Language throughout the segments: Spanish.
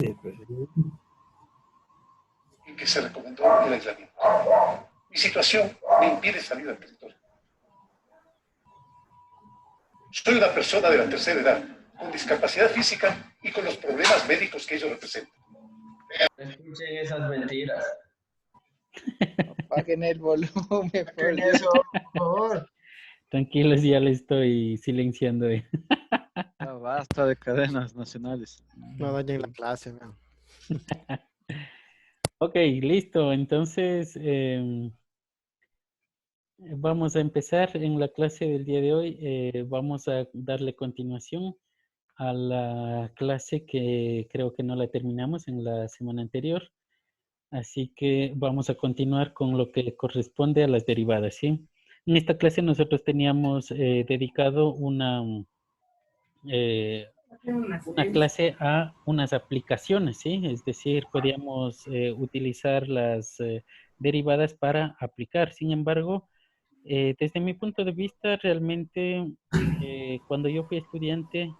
en que se recomendó el aislamiento. Mi situación me impide salir del territorio. Soy una persona de la tercera edad, con discapacidad física y con los problemas médicos que ello representan. Escuchen esas mentiras. Apaguen el volumen, por Dios. Eso, por favor. Tranquilos, ya le estoy silenciando. Ya basta de cadenas nacionales. No dañen la clase, man. Ok, listo. Entonces, vamos a empezar en la clase del día de hoy. Vamos a darle continuación a la clase que creo que no la terminamos en la semana anterior. Así que vamos a continuar con lo que corresponde a las derivadas, ¿sí? En esta clase nosotros teníamos dedicado una clase a unas aplicaciones, ¿sí? Es decir, podíamos utilizar las derivadas para aplicar. Sin embargo, desde mi punto de vista, realmente, cuando yo fui estudiante,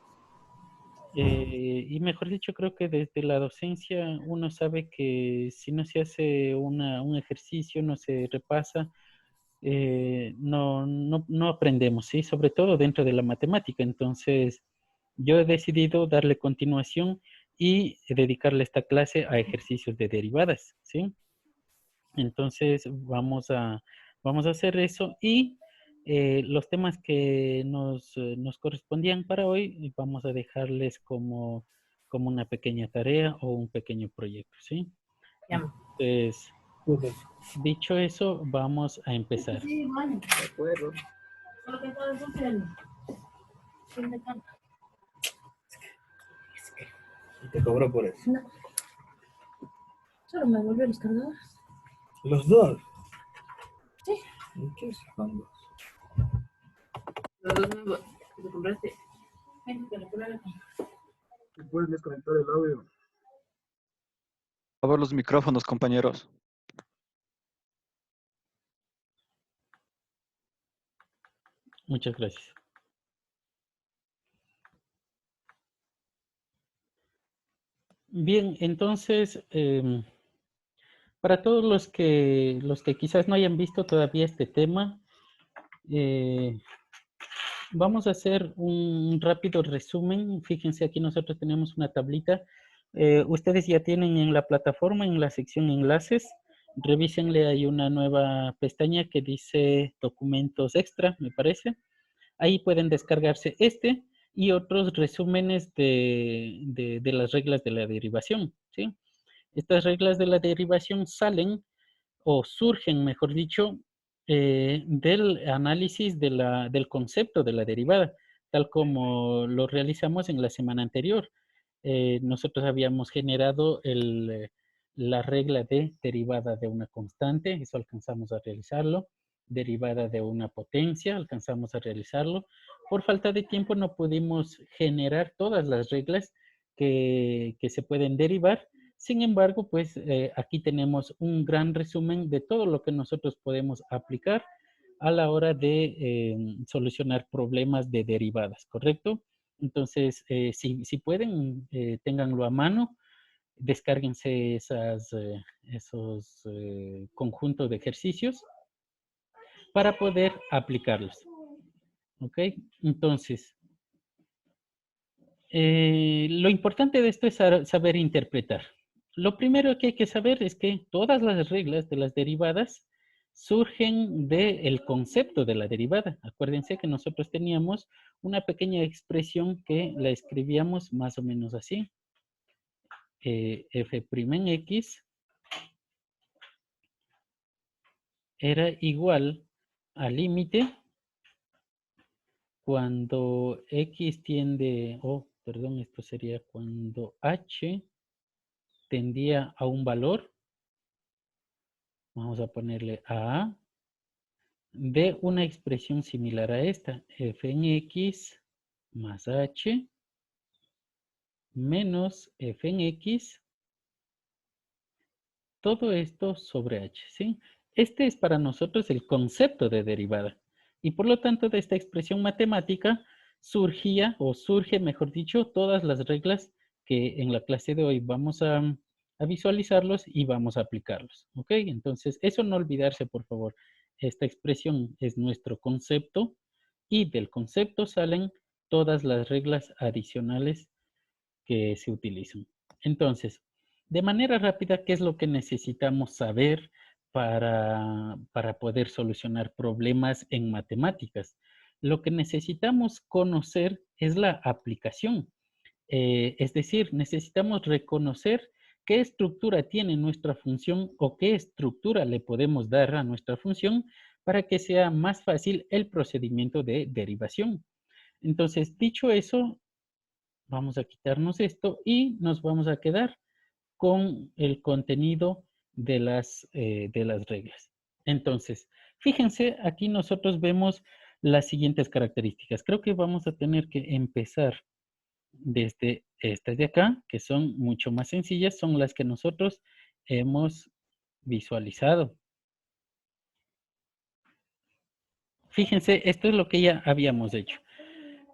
y mejor dicho, creo que desde la docencia uno sabe que si no se hace un ejercicio, no se repasa, no aprendemos, ¿sí? Sobre todo dentro de la matemática. Entonces, yo he decidido darle continuación y dedicarle esta clase a ejercicios de derivadas, ¿sí? Entonces, vamos a hacer eso y los temas que nos correspondían para hoy, vamos a dejarles como una pequeña tarea o un pequeño proyecto, ¿sí? Entonces, dicho eso, vamos a empezar. De acuerdo. Y te cobro por eso. No. Solo me devolvió los cargadores. ¿Los dos? Sí. ¿Y qué son dos? Los dos nuevos que te compraste. Ven, te lo pongo acá. ¿Puedes desconectar el audio? A ver los micrófonos, compañeros. Muchas gracias. Bien, entonces, para todos los que quizás no hayan visto todavía este tema, vamos a hacer un rápido resumen. Fíjense, aquí nosotros tenemos una tablita. Ustedes ya tienen en la plataforma, en la sección enlaces, revísenle, hay una nueva pestaña que dice documentos extra, me parece. Ahí pueden descargarse este y otros resúmenes de las reglas de la derivación, ¿sí? Estas reglas de la derivación salen o surgen, mejor dicho, del análisis del concepto de la derivada, tal como lo realizamos en la semana anterior. Nosotros habíamos generado la regla de derivada de una constante, eso alcanzamos a realizarlo. Derivada de una potencia, alcanzamos a realizarlo. Por falta de tiempo no pudimos generar todas las reglas que se pueden derivar. Sin embargo, pues aquí tenemos un gran resumen de todo lo que nosotros podemos aplicar a la hora de solucionar problemas de derivadas, ¿correcto? Entonces, si pueden, ténganlo a mano, descárguense esos conjuntos de ejercicios para poder aplicarlos. ¿Ok? Entonces, lo importante de esto es saber interpretar. Lo primero que hay que saber es que todas las reglas de las derivadas surgen del concepto de la derivada. Acuérdense que nosotros teníamos una pequeña expresión que la escribíamos más o menos así. F' en X era igual al límite cuando X tiende, perdón, esto sería cuando H tendía a un valor, vamos a ponerle A, de una expresión similar a esta, f en x más h menos f en x, todo esto sobre h, ¿sí? Este es para nosotros el concepto de derivada. Y por lo tanto, de esta expresión matemática surge, mejor dicho, todas las reglas que en la clase de hoy vamos a visualizarlos y vamos a aplicarlos. ¿Ok? Entonces, eso no olvidarse, por favor. Esta expresión es nuestro concepto y del concepto salen todas las reglas adicionales que se utilizan. Entonces, de manera rápida, ¿qué es lo que necesitamos saber para poder solucionar problemas en matemáticas? Lo que necesitamos conocer es la aplicación. Es decir, necesitamos reconocer qué estructura tiene nuestra función o qué estructura le podemos dar a nuestra función para que sea más fácil el procedimiento de derivación. Entonces, dicho eso, vamos a quitarnos esto y nos vamos a quedar con el contenido de las reglas. Entonces, fíjense, aquí nosotros vemos las siguientes características. Creo que vamos a tener que empezar desde estas de acá, que son mucho más sencillas, son las que nosotros hemos visualizado. Fíjense, esto es lo que ya habíamos hecho.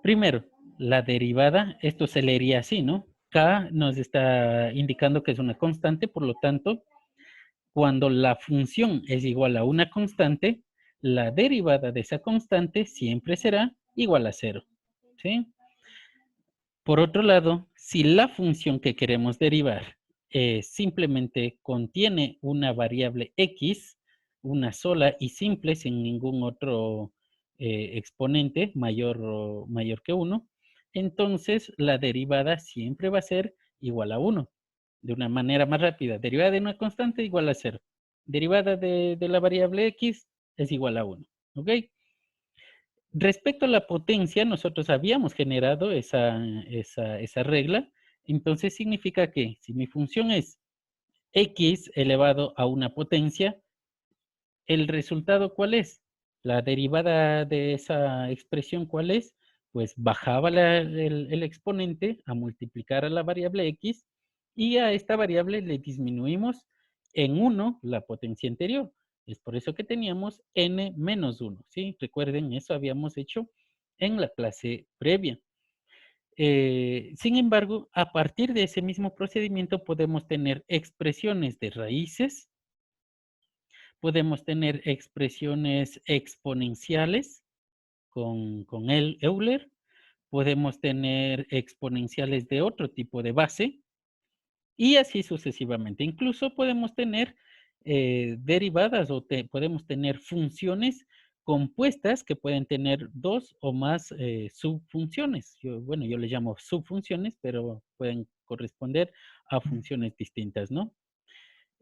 Primero, la derivada, esto se leería así, ¿no? K nos está indicando que es una constante, por lo tanto, cuando la función es igual a una constante, la derivada de esa constante siempre será igual a 0, ¿sí? Por otro lado, si la función que queremos derivar simplemente contiene una variable x, una sola y simple, sin ningún otro exponente mayor que 1, entonces la derivada siempre va a ser igual a 1. De una manera más rápida, derivada de una constante igual a 0. Derivada de la variable x es igual a 1. ¿Ok? Respecto a la potencia, nosotros habíamos generado esa regla. Entonces significa que si mi función es x elevado a una potencia, ¿el resultado cuál es? La derivada de esa expresión, ¿cuál es? Pues bajaba el exponente a multiplicar a la variable x y a esta variable le disminuimos en 1 la potencia anterior. Es por eso que teníamos n menos 1, ¿sí? Recuerden, eso habíamos hecho en la clase previa. Sin embargo, a partir de ese mismo procedimiento podemos tener expresiones de raíces, podemos tener expresiones exponenciales con Euler, podemos tener exponenciales de otro tipo de base y así sucesivamente. Incluso podemos tener derivadas o podemos tener funciones compuestas que pueden tener dos o más subfunciones. Yo les llamo subfunciones, pero pueden corresponder a funciones distintas, ¿no?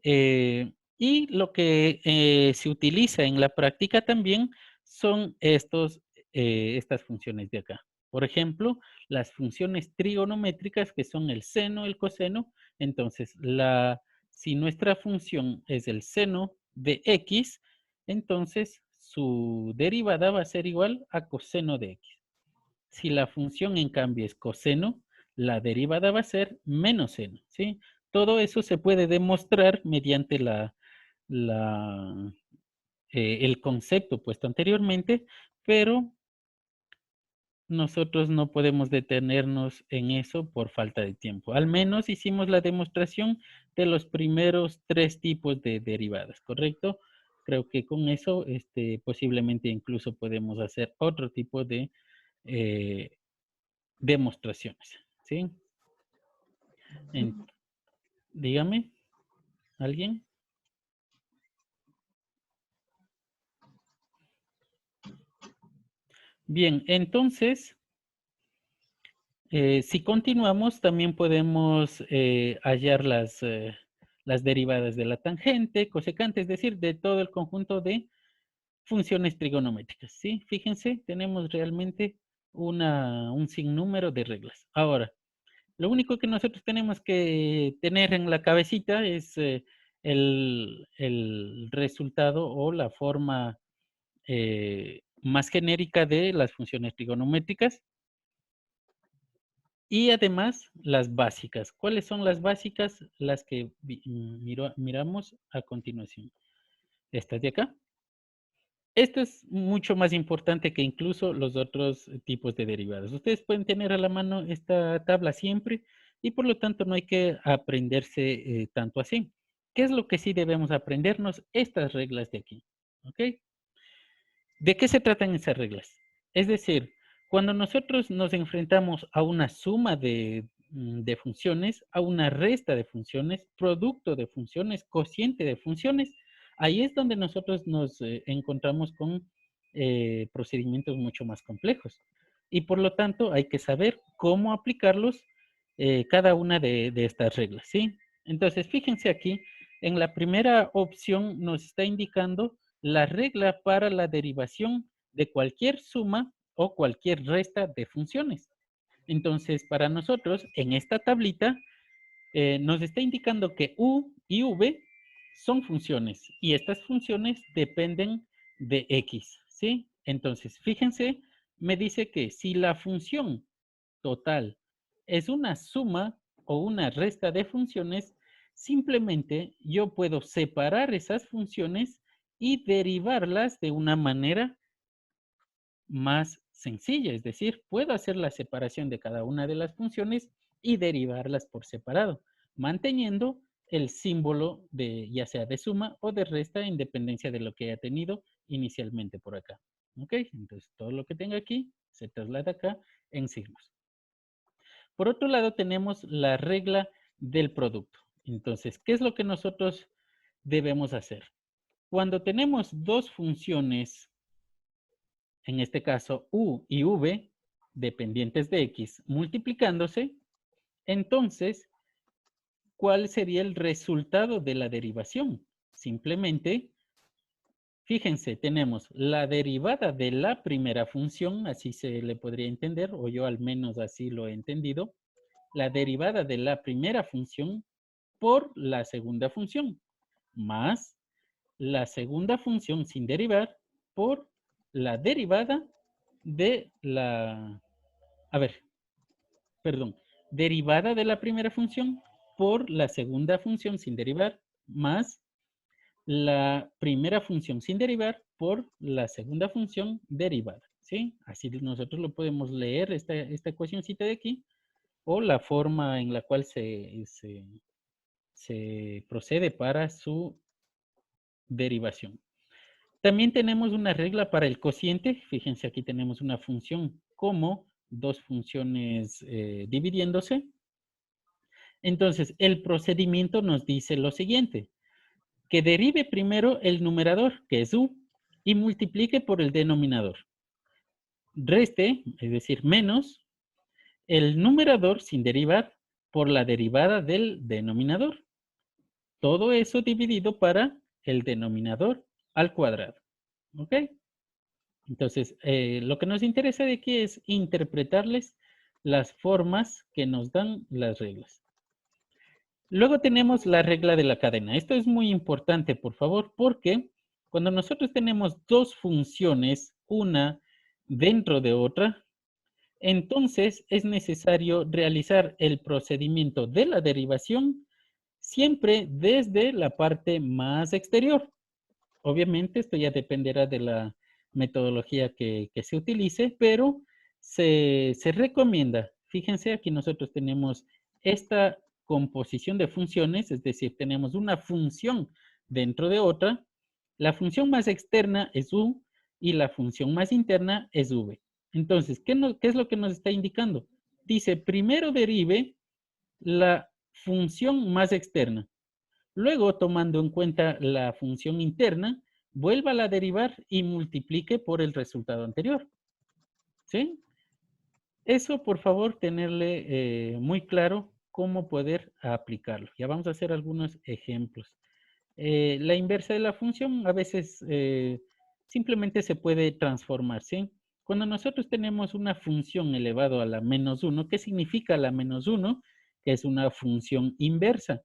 Y lo que se utiliza en la práctica también son estas funciones de acá. Por ejemplo, las funciones trigonométricas que son el seno, el coseno. Entonces, si nuestra función es el seno de x, entonces su derivada va a ser igual a coseno de x. Si la función en cambio es coseno, la derivada va a ser menos seno, ¿sí? Todo eso se puede demostrar mediante el concepto puesto anteriormente, pero nosotros no podemos detenernos en eso por falta de tiempo. Al menos hicimos la demostración de los primeros 3 tipos de derivadas, ¿correcto? Creo que con eso posiblemente incluso podemos hacer otro tipo de demostraciones, ¿sí? Dígame, ¿alguien? Bien, entonces, si continuamos, también podemos hallar las derivadas de la tangente, cosecante, es decir, de todo el conjunto de funciones trigonométricas, ¿sí? Fíjense, tenemos realmente un sinnúmero de reglas. Ahora, lo único que nosotros tenemos que tener en la cabecita es el resultado o la forma más genérica de las funciones trigonométricas y además las básicas. ¿Cuáles son las básicas? Las que miramos a continuación. Estas de acá. Esto es mucho más importante que incluso los otros tipos de derivadas. Ustedes pueden tener a la mano esta tabla siempre. y por lo tanto no hay que aprenderse tanto así. ¿Qué es lo que sí debemos aprendernos? Estas reglas de aquí, ¿ok? ¿De qué se tratan esas reglas? Es decir, cuando nosotros nos enfrentamos a una suma de funciones, a una resta de funciones, producto de funciones, cociente de funciones, ahí es donde nosotros nos encontramos con procedimientos mucho más complejos. Y por lo tanto hay que saber cómo aplicarlos cada una de estas reglas, ¿sí? Entonces, fíjense aquí, en la primera opción nos está indicando la regla para la derivación de cualquier suma o cualquier resta de funciones. Entonces, para nosotros, en esta tablita, nos está indicando que U y V son funciones y estas funciones dependen de X, ¿sí? Entonces, fíjense, me dice que si la función total es una suma o una resta de funciones, simplemente yo puedo separar esas funciones y derivarlas de una manera más sencilla, es decir, puedo hacer la separación de cada una de las funciones y derivarlas por separado, manteniendo el símbolo de ya sea de suma o de resta en dependencia de lo que haya tenido inicialmente por acá. ¿Ok? Entonces, todo lo que tenga aquí se traslada acá en signos. Por otro lado, tenemos la regla del producto. Entonces, ¿qué es lo que nosotros debemos hacer? Cuando tenemos dos funciones, en este caso U y V, dependientes de X, multiplicándose, entonces, ¿cuál sería el resultado de la derivación? Simplemente, fíjense, tenemos la derivada de la primera función, así se le podría entender, o yo al menos así lo he entendido, la derivada de la primera función por la segunda función, más la segunda función sin derivar por la derivada de la, derivada de la primera función por la segunda función sin derivar, más la primera función sin derivar por la segunda función derivada, ¿sí? Así nosotros lo podemos leer, esta ecuacióncita de aquí, o la forma en la cual se procede para su derivación. También tenemos una regla para el cociente. Fíjense, aquí tenemos una función como dos funciones dividiéndose. Entonces, el procedimiento nos dice lo siguiente, que derive primero el numerador, que es U, y multiplique por el denominador. Reste, es decir, menos, el numerador sin derivar por la derivada del denominador. Todo eso dividido para el denominador al cuadrado. ¿Ok? Entonces, lo que nos interesa de aquí es interpretarles las formas que nos dan las reglas. Luego tenemos la regla de la cadena. Esto es muy importante, por favor, porque cuando nosotros tenemos dos funciones, una dentro de otra, entonces es necesario realizar el procedimiento de la derivación siempre desde la parte más exterior. Obviamente esto ya dependerá de la metodología que se utilice, pero se recomienda. Fíjense, aquí nosotros tenemos esta composición de funciones, es decir, tenemos una función dentro de otra. La función más externa es U y la función más interna es V. Entonces, ¿qué es lo que nos está indicando? Dice, primero derive la función más externa. Luego, tomando en cuenta la función interna, vuélvala a derivar y multiplique por el resultado anterior. ¿Sí? Eso, por favor, tenerle muy claro cómo poder aplicarlo. Ya vamos a hacer algunos ejemplos. La inversa de la función a veces simplemente se puede transformar, ¿sí? Cuando nosotros tenemos una función elevado a la menos 1, ¿qué significa la menos 1? Que es una función inversa.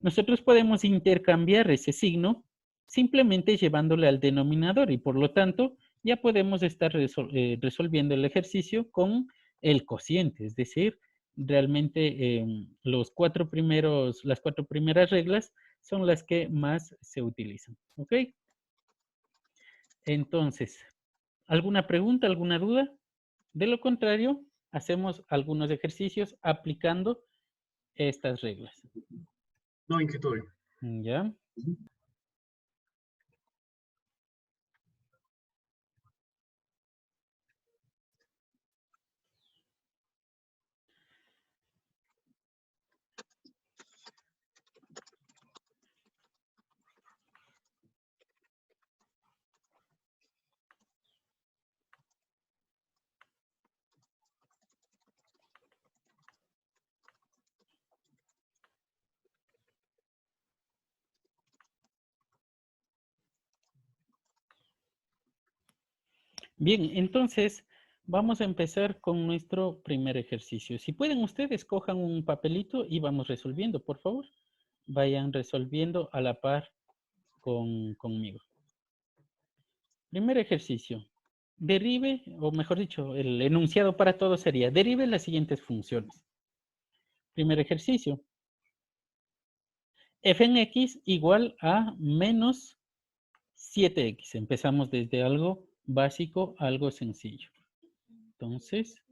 Nosotros podemos intercambiar ese signo simplemente llevándole al denominador y por lo tanto ya podemos estar resolviendo el ejercicio con el cociente, es decir, realmente las cuatro primeras reglas son las que más se utilizan, ¿ok? Entonces, ¿alguna pregunta, alguna duda? De lo contrario, hacemos algunos ejercicios aplicando estas reglas. No, inquietud. ¿Ya? Bien, entonces vamos a empezar con nuestro primer ejercicio. Si pueden ustedes, cojan un papelito y vamos resolviendo, por favor. Vayan resolviendo a la par conmigo. Primer ejercicio. Derive, o mejor dicho, el enunciado para todo sería, derive las siguientes funciones. Primer ejercicio. F en X igual a menos 7X. Empezamos desde algo básico a algo sencillo. Entonces,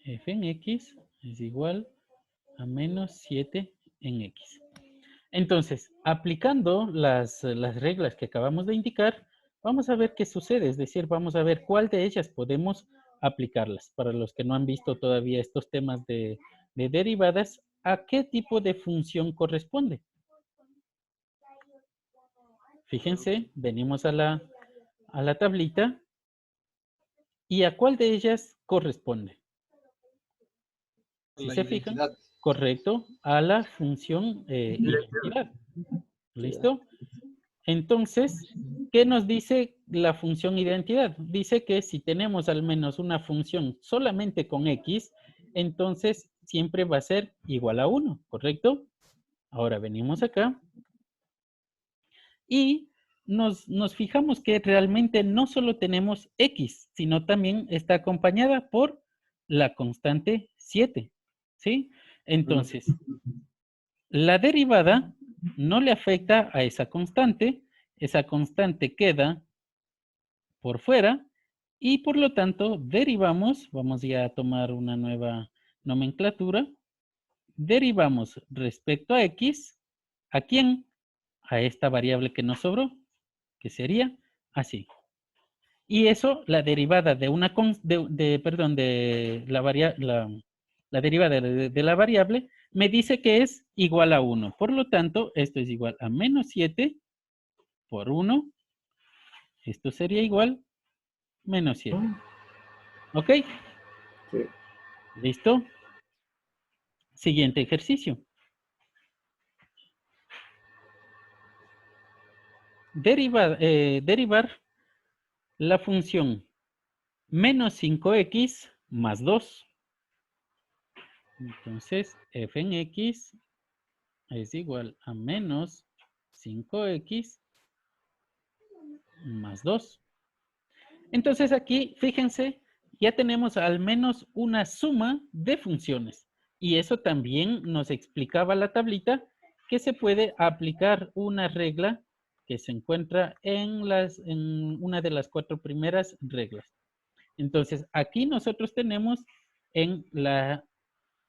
F en X es igual a menos 7 en X. Entonces, aplicando las reglas que acabamos de indicar, vamos a ver qué sucede. Es decir, vamos a ver cuál de ellas podemos aplicarlas. Para los que no han visto todavía estos temas de derivadas, ¿a qué tipo de función corresponde? Fíjense, venimos a la tablita. ¿Y a cuál de ellas corresponde? Si se fijan, correcto, a la función identidad. ¿Listo? Entonces, ¿qué nos dice la función identidad? Dice que si tenemos al menos una función solamente con X, entonces siempre va a ser igual a 1, ¿correcto? Ahora venimos acá y nos fijamos que realmente no solo tenemos X, sino también está acompañada por la constante 7, ¿sí? Entonces, la derivada no le afecta a esa constante queda por fuera y por lo tanto derivamos, vamos ya a tomar una nueva nomenclatura, derivamos respecto a X, ¿a quién? A esta variable que nos sobró, que sería así. Y eso, la derivada de una, la derivada de la variable me dice que es igual a 1. Por lo tanto, esto es igual a menos 7 por 1. Esto sería igual a menos 7. ¿Ok? Sí. ¿Listo? Siguiente ejercicio. Derivar la función menos 5x más 2. Entonces, f en x es igual a menos 5x más 2. Entonces aquí, fíjense, ya tenemos al menos una suma de funciones. Y eso también nos explicaba la tablita que se puede aplicar una regla que se encuentra en una de las 4 primeras reglas. Entonces, aquí nosotros tenemos en la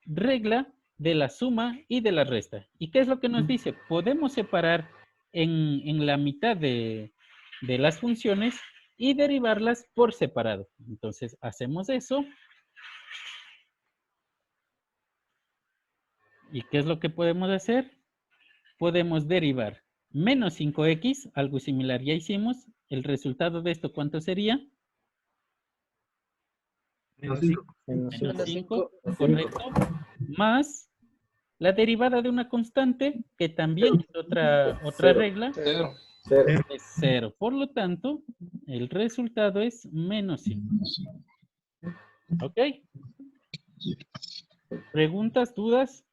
regla de la suma y de la resta. ¿Y qué es lo que nos dice? Podemos separar en la mitad de las funciones y derivarlas por separado. Entonces, hacemos eso. ¿Y qué es lo que podemos hacer? Podemos derivar menos 5x, algo similar ya hicimos. El resultado de esto, ¿cuánto sería? Menos 5. Menos 5, correcto. Más la derivada de una constante, que también es otra regla, es 0. Por lo tanto, el resultado es menos 5. ¿Ok? ¿Preguntas, dudas?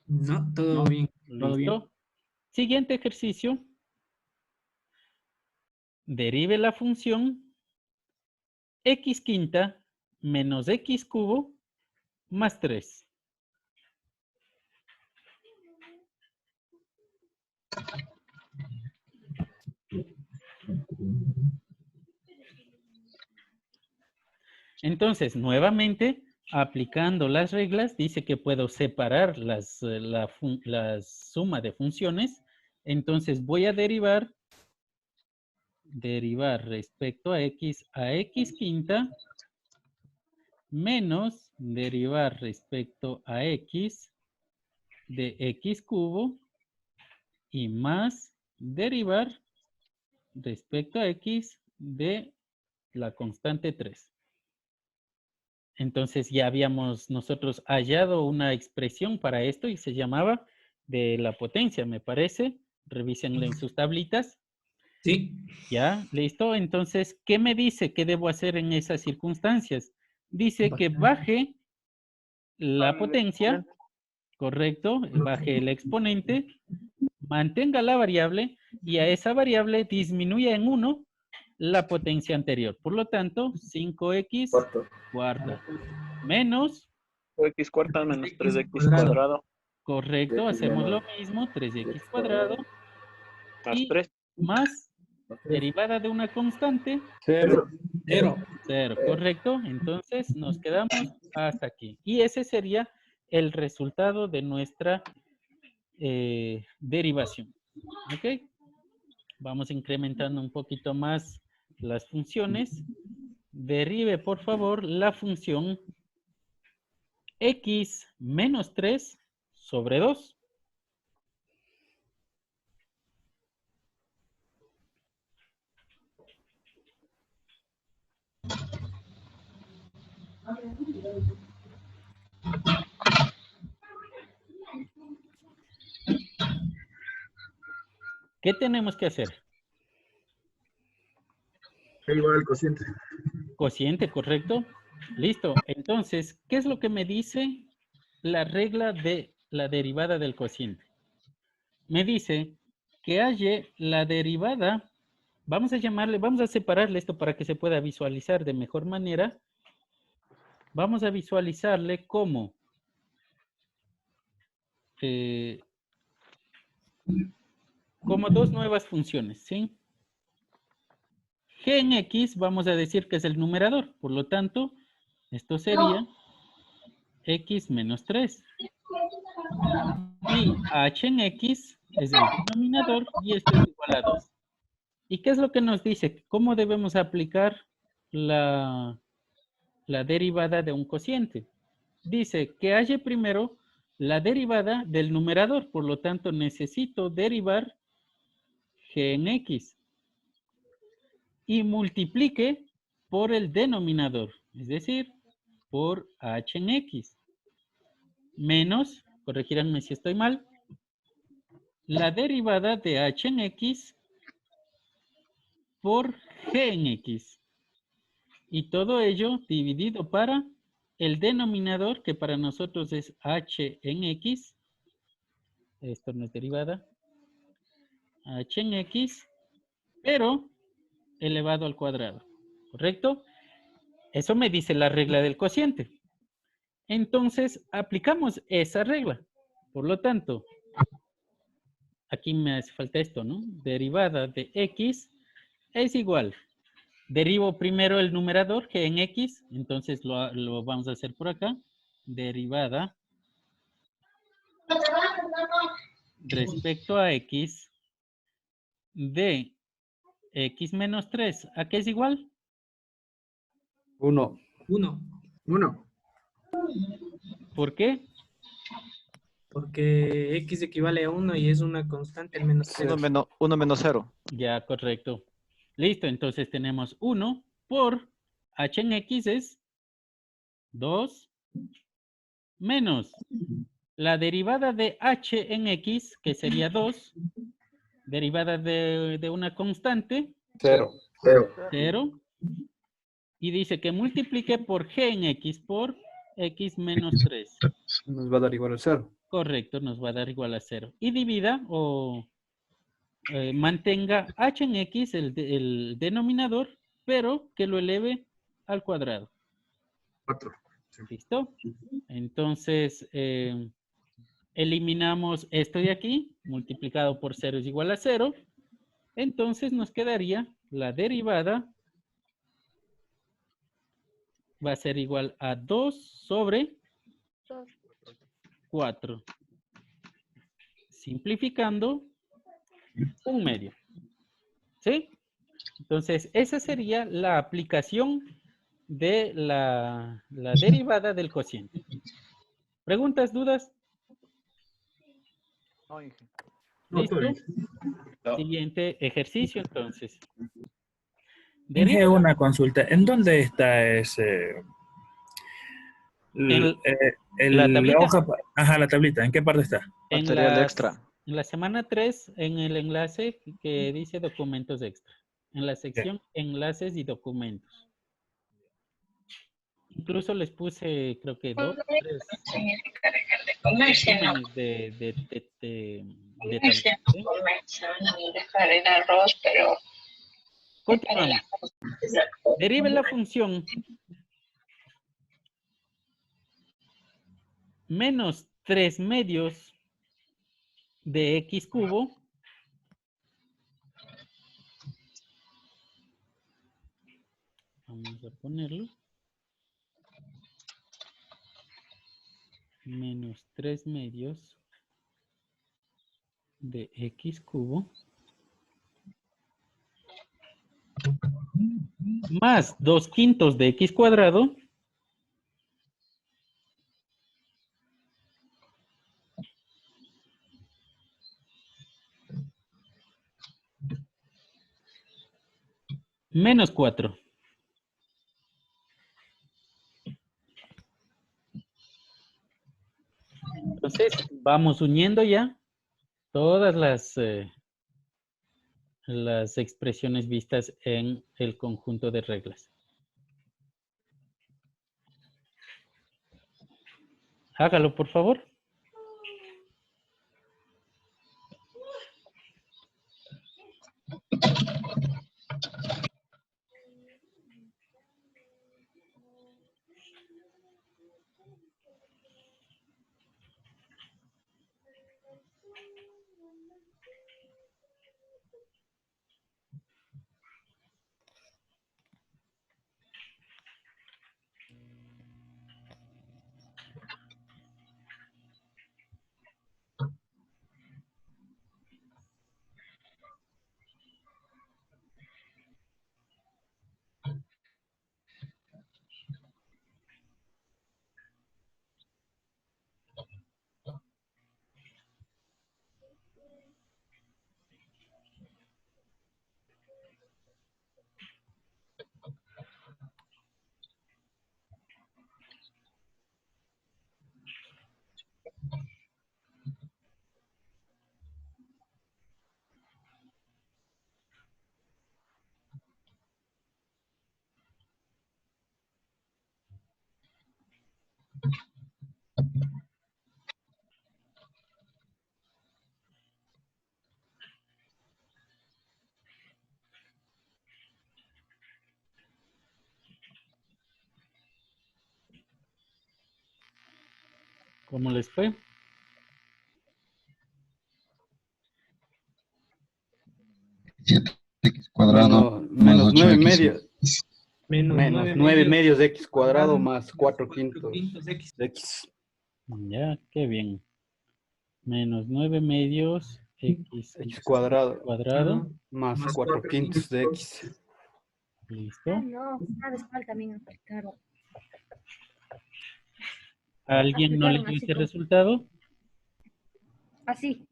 No, todo bien. Todo bien. ¿Listo? Siguiente ejercicio. Derive la función x quinta menos x cubo más 3. Entonces, nuevamente, aplicando las reglas, dice que puedo separar la suma de funciones. Entonces, voy a derivar respecto a x quinta menos derivar respecto a x de x cubo y más derivar respecto a x de la constante 3. Entonces ya habíamos nosotros hallado una expresión para esto y se llamaba de la potencia, me parece. Revísenlo en sus tablitas. Sí. Ya, listo. Entonces, ¿qué me dice? ¿Qué debo hacer en esas circunstancias? Dice que baje la potencia, correcto, baje el exponente, mantenga la variable y a esa variable disminuya en 1 la potencia anterior. Por lo tanto, 5x cuarta menos, O x cuarta menos 3x cuadrado. cuadrado correcto, hacemos lo mismo, 3x cuadrado más y 3. más derivada de una constante, 0. 0. 0, correcto. Entonces nos quedamos hasta aquí. Y ese sería el resultado de nuestra derivación. ¿Ok? Vamos incrementando un poquito más las funciones. Derive, por favor, la función x menos 3 sobre 2. ¿Qué tenemos que hacer? Igual al cociente. Cociente, ¿correcto? Listo. Entonces, ¿qué es lo que me dice la regla de la derivada del cociente? Me dice que halle la derivada, vamos a separarle esto para que se pueda visualizar de mejor manera. Vamos a visualizarle como dos nuevas funciones, ¿sí? G en X vamos a decir que es el numerador, por lo tanto, esto sería X menos 3. Y H en X es el denominador y esto es igual a 2. ¿Y qué es lo que nos dice? ¿Cómo debemos aplicar la derivada de un cociente? Dice que halle primero la derivada del numerador, por lo tanto necesito derivar G en X y multiplique por el denominador, es decir, por H en X, menos, corregíranme si estoy mal, la derivada de H en X por G en X. Y todo ello dividido para el denominador, que para nosotros es H en X. Esto no es derivada. H en X, pero elevado al cuadrado. ¿Correcto? Eso me dice la regla del cociente. Entonces, aplicamos esa regla. Por lo tanto, aquí me hace falta esto, ¿no? Derivada de X es igual. Derivo primero el numerador, que en X, entonces lo vamos a hacer por acá. Derivada respecto a X de X menos 3. ¿A qué es igual? 1. 1. 1. ¿Por qué? Porque X equivale a 1 y es una constante al menos 3. 1 menos 0. Ya, correcto. Listo, entonces tenemos 1 por H en X es 2 menos la derivada de H en X, que sería 2, derivada de una constante, 0. 0, y dice que multiplique por G en X por X menos 3. Nos va a dar igual a 0. Correcto, nos va a dar igual a 0. Y divida o mantenga H en X, el denominador, pero que lo eleve al cuadrado. 4. ¿Listo? Entonces, eliminamos esto de aquí, multiplicado por 0 es igual a 0. Entonces nos quedaría la derivada va a ser igual a 2 sobre 4. Simplificando, 1/2. ¿Sí? Entonces, esa sería la aplicación de la derivada del cociente. ¿Preguntas, dudas? No, Inge. No, ¿Listo? todo. No. Siguiente ejercicio, entonces. Inge, Deriva una consulta. ¿En dónde está ese? En La la tablita. hoja, ajá, la tablita. ¿En qué parte está? en Material las- extra. En la semana 3, en el enlace que dice documentos extra. En la sección enlaces y documentos. Incluso les puse, creo que 2, 3 resúmenes de tablita, ¿sí? Continuamos. Derive la función menos 3/2 de x cubo vamos a ponerlo menos 3/2 de x cubo más 2/5 de x cuadrado menos 4. Entonces, vamos uniendo ya todas las expresiones vistas en el conjunto de reglas. Hágalo, por favor. ¿Cómo les fue? X cuadrado Menos más 9 8x. medios. Menos Menos 9 9 medios medios de x cuadrado más 4 4 quintos quintos de x. de x. Ya, qué bien. Menos 9/2 x X cuadrado cuadrado. más 4 quintos de x. Listo. No, sabes cuál también aplicaron. ¿A alguien no le dio Aplicaron así ese como- resultado? Así,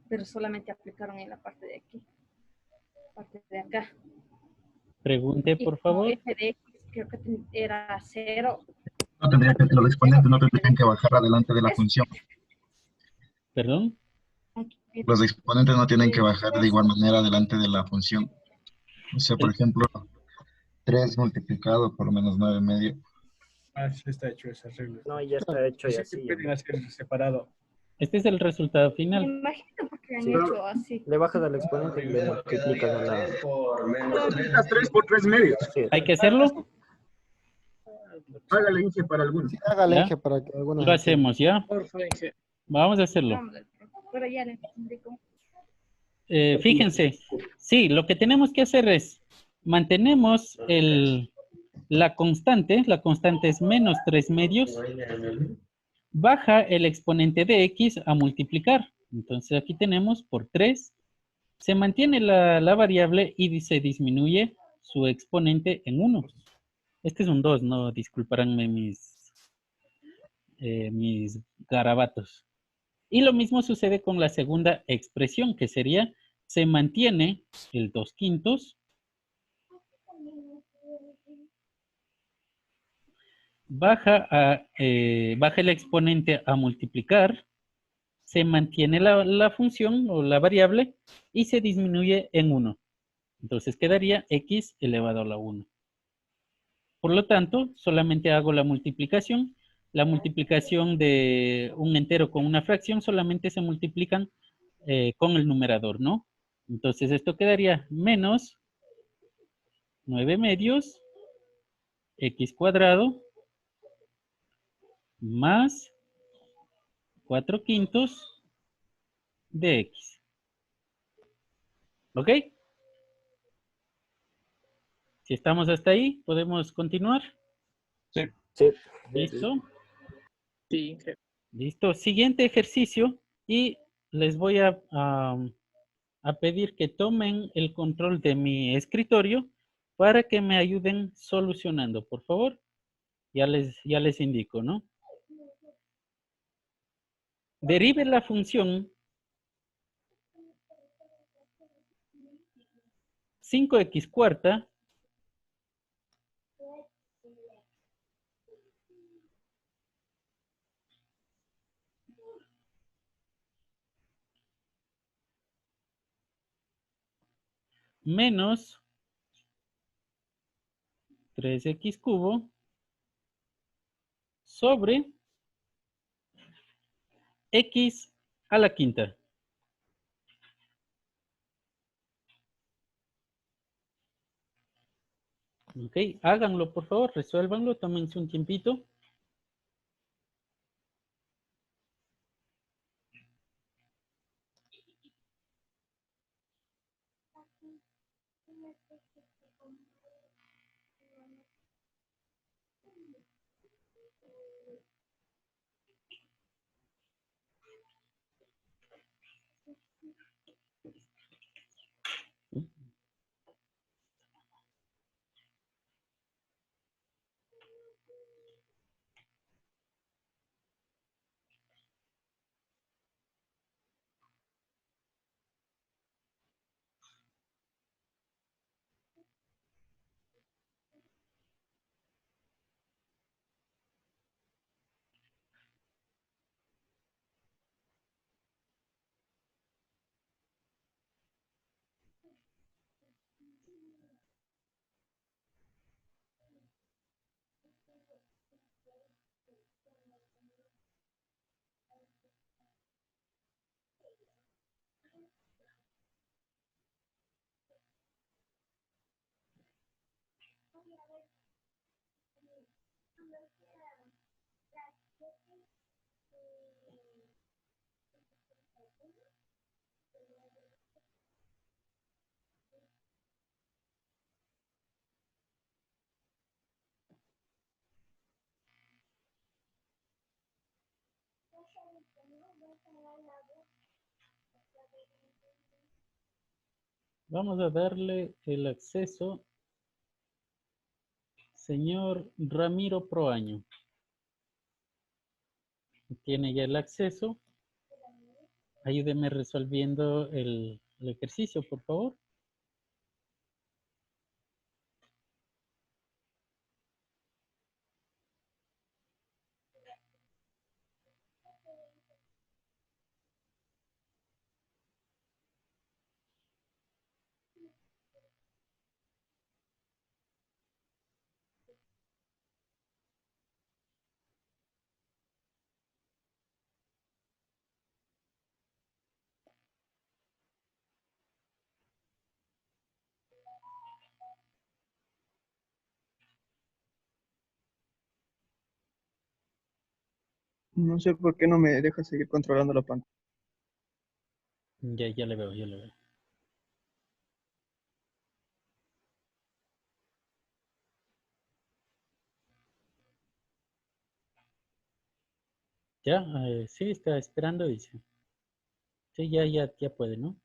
pero solamente aplicaron en la parte de aquí. Parte de acá. Pregunte, Y por como favor. f de x creo que era 0. No tendría que, los exponentes no tendrían que bajar adelante de la función. Perdón. Los exponentes no tienen que bajar de igual manera adelante de la función. O sea, por ejemplo, 3 multiplicado por menos 9 medio. Ah, sí está hecho esa regla. No, ya está hecho y Sí, así. pueden hacer separado. Este es el resultado Me final. imagino porque han Sí. hecho así. Le bajas al exponente y le multiplicas a la... Las 3 por 3 medios. Sí. ¿Hay que hacerlo? Hágale Inge para algunos. Hágale ¿Ya? Inge para que algunos. Lo hacemos, ¿ya? Vamos a hacerlo. Vamos, pero ya le entendí cómo. Fíjense, sí, lo que tenemos que hacer es, mantenemos la constante es menos 3 medios, baja el exponente de x a multiplicar. Entonces aquí tenemos por 3, se mantiene la variable y se disminuye su exponente en 1. Este es un 2, no disculparánme mis garabatos. Y lo mismo sucede con la segunda expresión, que sería, se mantiene el 2/5, baja el exponente a multiplicar, se mantiene la función o la variable y se disminuye en 1. Entonces quedaría x elevado a la 1. Por lo tanto, solamente hago la multiplicación. La multiplicación de un entero con una fracción solamente se multiplican con el numerador, ¿no? Entonces esto quedaría menos 9 medios x cuadrado más 4/5 de x. ¿Ok? Si estamos hasta ahí, ¿podemos continuar? Sí. ¿Listo? Sí. Listo. Siguiente ejercicio y les voy a pedir que tomen el control de mi escritorio para que me ayuden solucionando, por favor. Ya les indico, ¿no? Derive la función 5x cuarta menos 3x cubo sobre x a la quinta. Ok, háganlo por favor, resuélvanlo, tómense un tiempito. Vamos a darle el acceso, señor Ramiro Proaño. Tiene ya el acceso. Ayúdeme resolviendo el ejercicio, por favor. No sé por qué no me deja seguir controlando la pantalla. Ya le veo, ya le veo. Ya, sí, está esperando, dice. Sí, ya puede, ¿no?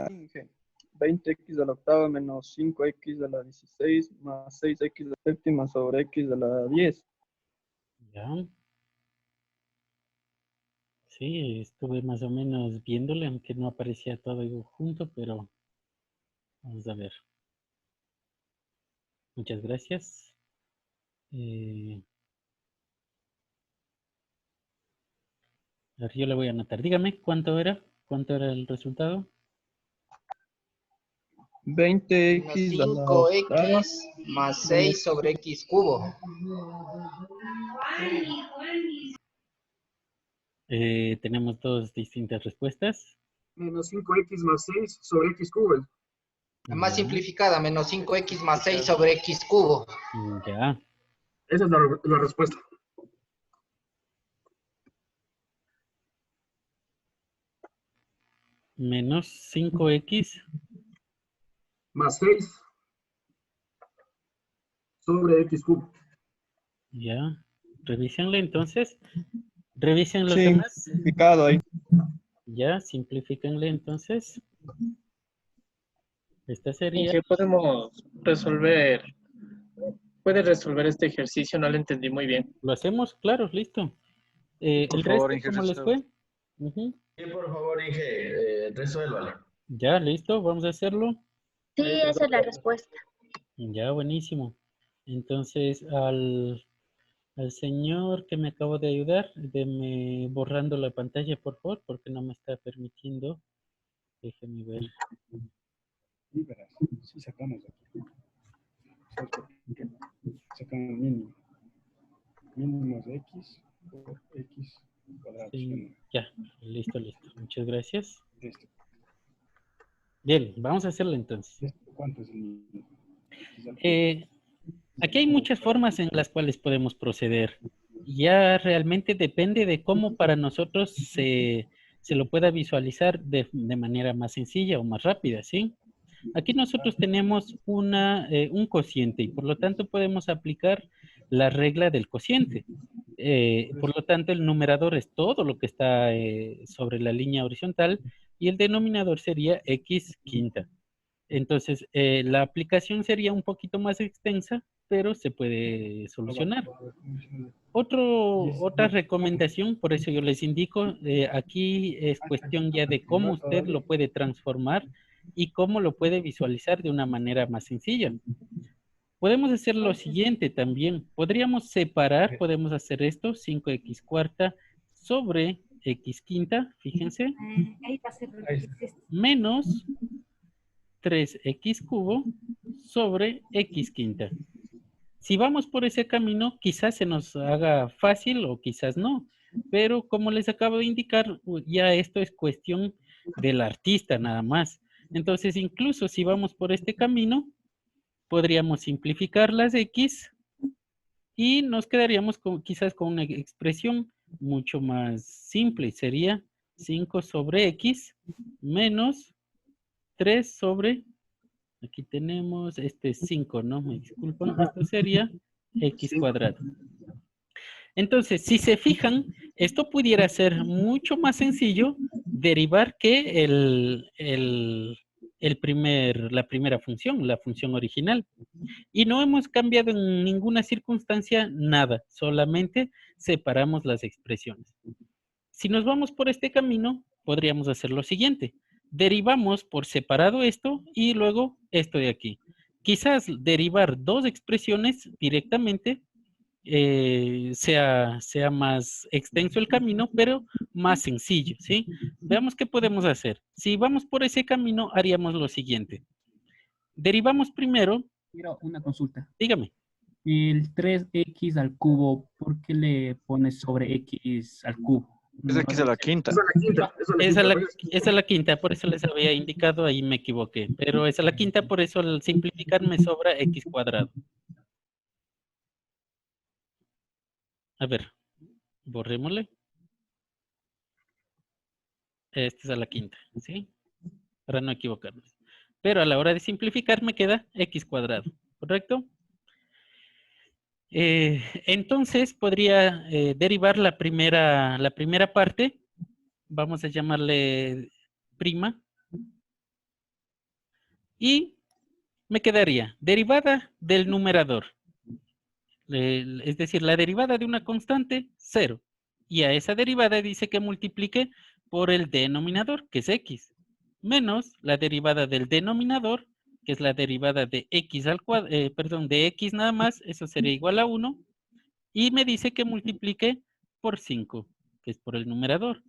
Inge. 20x a la octava menos 5x a la 16 más 6x a la séptima sobre x a la 10. Ya. Sí, estuve más o menos viéndole, aunque no aparecía todo junto, pero vamos a ver. Muchas gracias. A ver, yo le voy a anotar. Dígame, ¿cuánto era? ¿Cuánto era el resultado? 20x a la octava 5x más 6 sobre x cubo. Tenemos dos distintas respuestas. Menos 5x más 6 sobre x cubo. La más simplificada, menos 5x más 6 sobre x cubo. Ya. Esa es la respuesta. Menos 5x. Más 6 sobre x cubo. Ya. Revísenle entonces. Revisen los Sí, demás. simplificado ahí. Ya, simplifíquenle entonces. Esta sería... ¿Qué podemos resolver? ¿Puedes resolver este ejercicio? No lo entendí muy bien. Lo hacemos, claro, listo. Por ¿El favor, resto Inge, cómo les resuelva. fue? Ujú. Sí, por favor, Inge, resuélvalo. Ya, listo, vamos a hacerlo. Sí, esa es la respuesta. Ya, buenísimo. Entonces, al señor que me acabo de ayudar, déme borrando la pantalla, por favor, porque no me está permitiendo. Déjeme ver. Sí, verás. Sí, sacamos aquí. Sacamos mínimo. Mínimo de x por x cuadrado. Sí, ya, listo, listo. Muchas gracias. Listo. Bien, vamos a hacerlo entonces. ¿Cuánto es el mínimo? Aquí hay muchas formas en las cuales podemos proceder. Ya realmente depende de cómo para nosotros se lo pueda visualizar de manera más sencilla o más rápida, ¿sí? Aquí nosotros tenemos un cociente y por lo tanto podemos aplicar la regla del cociente. Por lo tanto, el numerador es todo lo que está sobre la línea horizontal y el denominador sería x quinta. Entonces, la aplicación sería un poquito más extensa, pero se puede solucionar. Otra recomendación, por eso yo les indico, aquí es cuestión ya de cómo usted lo puede transformar y cómo lo puede visualizar de una manera más sencilla. Podemos hacer lo siguiente también. Podríamos separar, podemos hacer esto, 5x cuarta sobre x quinta, fíjense, Ahí va a ser menos 3x cubo sobre x quinta. Si vamos por ese camino, quizás se nos haga fácil o quizás no. Pero como les acabo de indicar, ya esto es cuestión del artista nada más. Entonces, incluso si vamos por este camino, podríamos simplificar las x y nos quedaríamos quizás con una expresión mucho más simple. Sería 5 sobre x menos 3 sobre, aquí tenemos, este es 5, ¿no? Me disculpan, esto sería x cuadrado. Entonces, si se fijan, esto pudiera ser mucho más sencillo derivar que la primera función, la función original. Y no hemos cambiado en ninguna circunstancia nada, solamente separamos las expresiones. Si nos vamos por este camino, podríamos hacer lo siguiente. Derivamos por separado esto y luego esto de aquí. Quizás derivar dos expresiones directamente sea más extenso el camino, pero más sencillo, ¿sí? Veamos qué podemos hacer. Si vamos por ese camino, haríamos lo siguiente. Derivamos primero. Quiero una consulta. Dígame. El 3x al cubo, ¿por qué le pones sobre x al cubo? Es x a la quinta. Esa es la quinta, por eso les había indicado, ahí me equivoqué. Pero esa es la quinta, por eso al simplificar me sobra x cuadrado. A ver, borrémosle. Esta es a la quinta, ¿sí? Para no equivocarnos. Pero a la hora de simplificar me queda x cuadrado, ¿correcto? Entonces podría derivar la primera parte. Vamos a llamarle prima. Y me quedaría derivada del numerador. Es decir, la derivada de una constante, 0. Y a esa derivada dice que multiplique por el denominador, que es x, menos la derivada del denominador, que es la derivada de x al cuadrado, perdón, de x nada más, eso sería igual a 1, y me dice que multiplique por 5, que es por el numerador.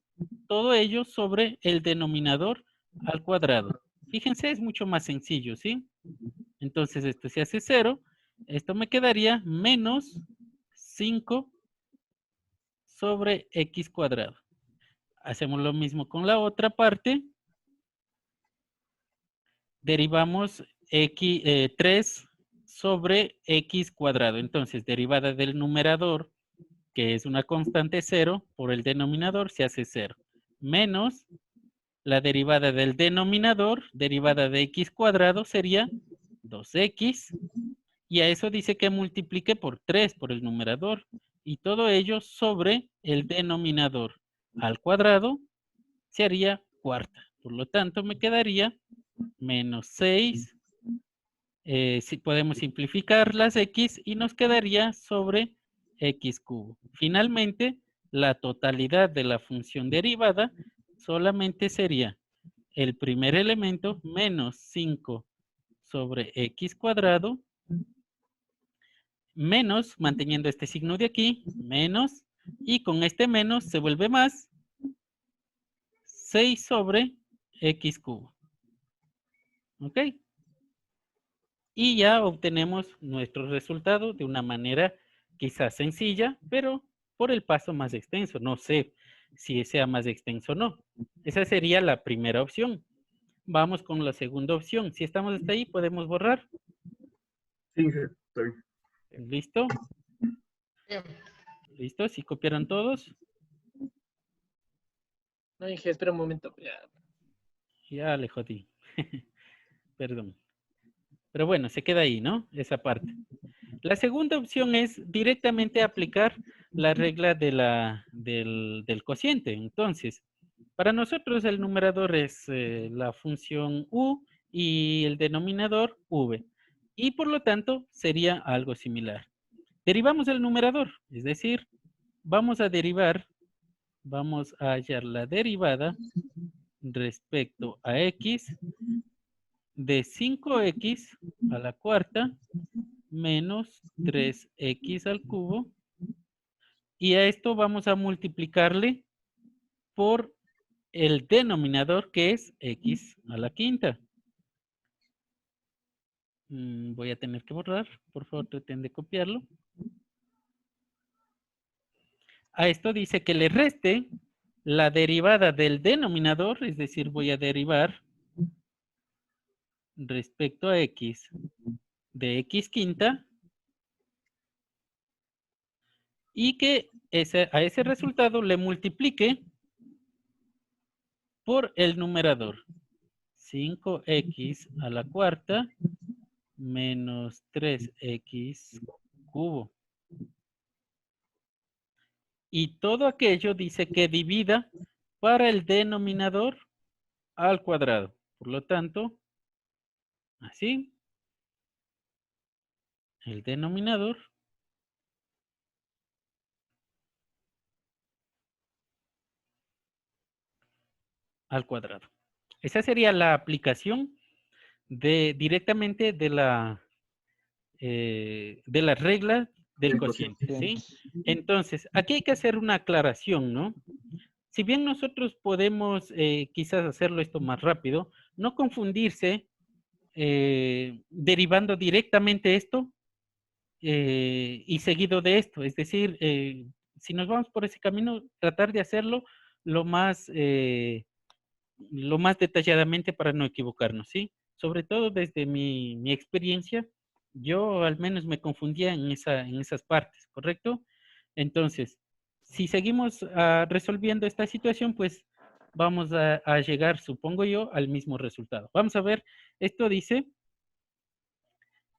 Todo ello sobre el denominador al cuadrado. Fíjense, es mucho más sencillo, ¿sí? Entonces esto se hace 0, esto me quedaría menos 5 sobre x cuadrado. Hacemos lo mismo con la otra parte. Derivamos 3 sobre x cuadrado. Entonces, derivada del numerador, que es una constante 0, por el denominador se hace 0. Menos la derivada del denominador, derivada de x cuadrado, sería 2x. Y a eso dice que multiplique por 3 por el numerador. Y todo ello sobre el denominador al cuadrado se haría cuarta. Por lo tanto, me quedaría menos 6. Si podemos simplificar las x y nos quedaría sobre x cubo. Finalmente, la totalidad de la función derivada solamente sería el primer elemento menos 5 sobre x cuadrado menos, manteniendo este signo de aquí, menos, y con este menos se vuelve más, 6 sobre x cubo. ¿Ok? Y ya obtenemos nuestro resultado de una manera quizás sencilla, pero por el paso más extenso. No sé si sea más extenso o no. Esa sería la primera opción. Vamos con la segunda opción. Si estamos hasta ahí, ¿podemos borrar? Sí, estoy. ¿Listo? ¿Listo? ¿Sí copiaron todos? No, dije, espera un momento. Ya le jodí. Perdón. Pero bueno, se queda ahí, ¿no? Esa parte. La segunda opción es directamente aplicar la regla de del cociente. Entonces, para nosotros el numerador es la función u y el denominador v. Y por lo tanto sería algo similar. Derivamos el numerador, es decir, vamos a hallar la derivada respecto a x de 5x a la cuarta menos 3x al cubo. Y a esto vamos a multiplicarle por el denominador, que es x a la quinta. Voy a tener que borrar. Por favor, traten de copiarlo. A esto dice que le reste la derivada del denominador, es decir, voy a derivar respecto a x de x quinta y que a ese resultado le multiplique por el numerador 5x a la cuarta menos 3x cubo. Y todo aquello dice que divida para el denominador al cuadrado. Por lo tanto, así, el denominador al cuadrado. Esa sería la aplicación directamente de la regla del cociente, ¿sí? Entonces, aquí hay que hacer una aclaración, ¿no? Si bien nosotros podemos quizás hacerlo esto más rápido, no confundirse derivando directamente esto y seguido de esto. Es decir, si nos vamos por ese camino, tratar de hacerlo lo más detalladamente para no equivocarnos, ¿sí? Sobre todo desde mi experiencia, yo al menos me confundía en esas partes, ¿correcto? Entonces, si seguimos resolviendo esta situación, pues vamos a llegar, supongo yo, al mismo resultado. Vamos a ver, esto dice,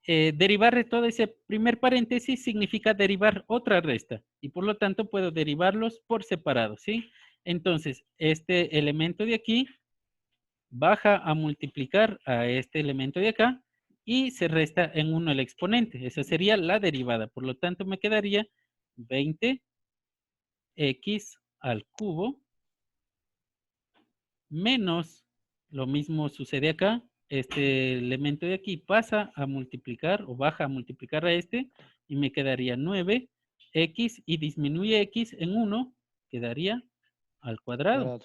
derivar de todo ese primer paréntesis significa derivar otra resta, y por lo tanto puedo derivarlos por separado, ¿sí? Entonces, este elemento de aquí baja a multiplicar a este elemento de acá y se resta en 1 el exponente. Esa sería la derivada. Por lo tanto, me quedaría 20x al cubo menos, lo mismo sucede acá, este elemento de aquí pasa a multiplicar o baja a multiplicar a este y me quedaría 9x y disminuye x en 1, quedaría al cuadrado.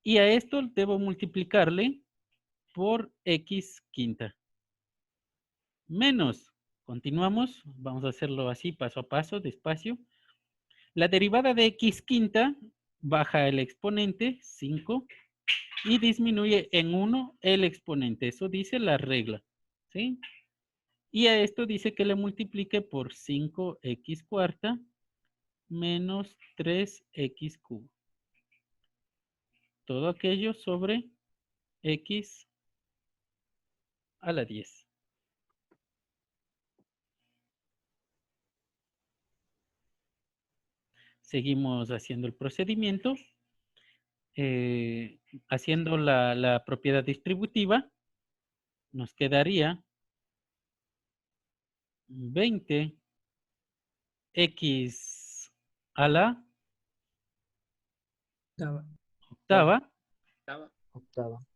Y a esto debo multiplicarle por x quinta. Menos, continuamos, vamos a hacerlo así paso a paso, despacio. La derivada de x quinta baja el exponente, 5, y disminuye en 1 el exponente. Eso dice la regla, ¿sí? Y a esto dice que le multiplique por 5x cuarta menos 3x cubo. Todo aquello sobre x a la 10. Seguimos haciendo el procedimiento. Haciendo la propiedad distributiva, nos quedaría 20x a la octava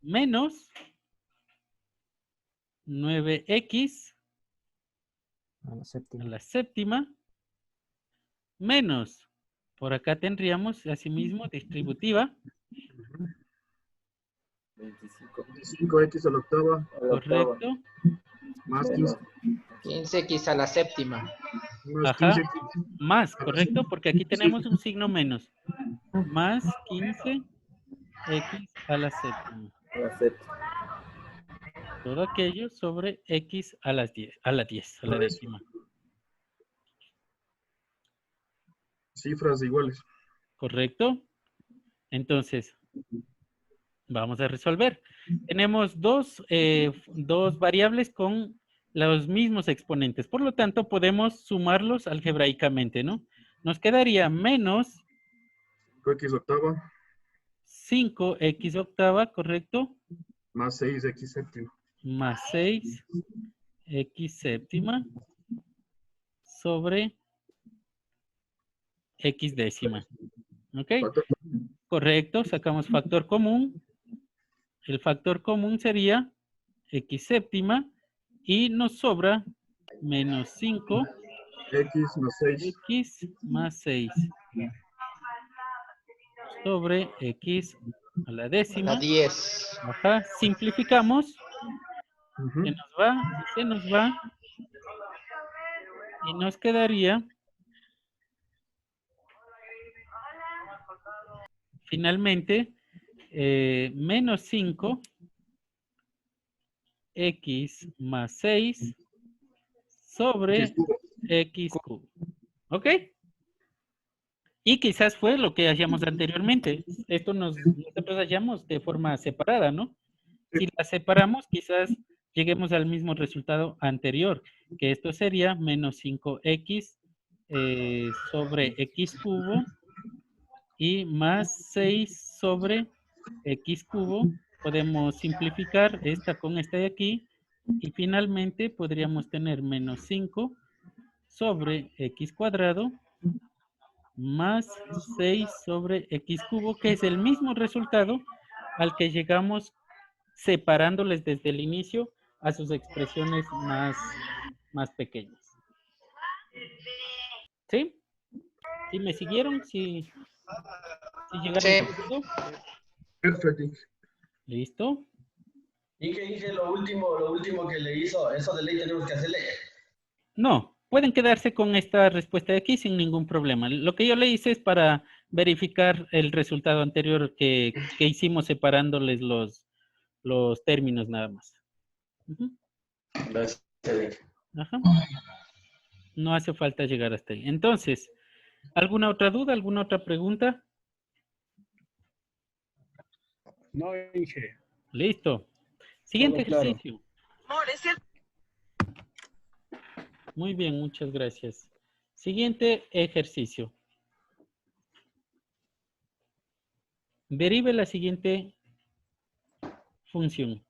menos 9x a la séptima menos, por acá tendríamos asimismo distributiva. 25x a la octava. Correcto. Más 15. 15x a la séptima. Más Ajá, 15x. más, correcto, porque aquí tenemos un signo menos. Más 15x a la séptima. Todo aquello sobre x a las 10, a la décima. Cifras iguales. Correcto. Entonces, vamos a resolver. Tenemos dos variables con los mismos exponentes. Por lo tanto, podemos sumarlos algebraicamente, ¿no? Nos quedaría menos 5x octava. 5x octava, ¿correcto? Más 6x séptima. Más 6x séptima sobre x décima. ¿Ok? Correcto, sacamos factor común. El factor común sería x séptima y nos sobra menos 5 X más 6. x más 6 sobre x a la décima. La 10. Ajá, simplificamos. Se nos va. Y nos quedaría finalmente menos 5 x más 6 sobre x cubo. ¿Ok? Y quizás fue lo que hacíamos anteriormente. Esto nosotros hacíamos de forma separada, ¿no? Si la separamos, quizás lleguemos al mismo resultado anterior, que esto sería menos 5x sobre x cubo y más 6 sobre x cubo. Podemos simplificar esta con esta de aquí y finalmente podríamos tener menos 5 sobre x cuadrado más 6 sobre x cubo, que es el mismo resultado al que llegamos separándoles desde el inicio a sus expresiones más pequeñas. ¿Sí? ¿Sí me siguieron? ¿Sí llegaron? Sí. Perfecto. ¿Listo? Y que dije lo último que le hizo, eso de ley tenemos que hacerle. No, pueden quedarse con esta respuesta de aquí sin ningún problema. Lo que yo le hice es para verificar el resultado anterior que hicimos separándoles los términos nada más. Gracias. Ajá. No hace falta llegar hasta ahí. Entonces, ¿alguna otra duda? ¿Alguna otra pregunta? No, Inge. Listo. Siguiente Todo claro. ejercicio. Muy bien, muchas gracias. Siguiente ejercicio. Derive la siguiente función.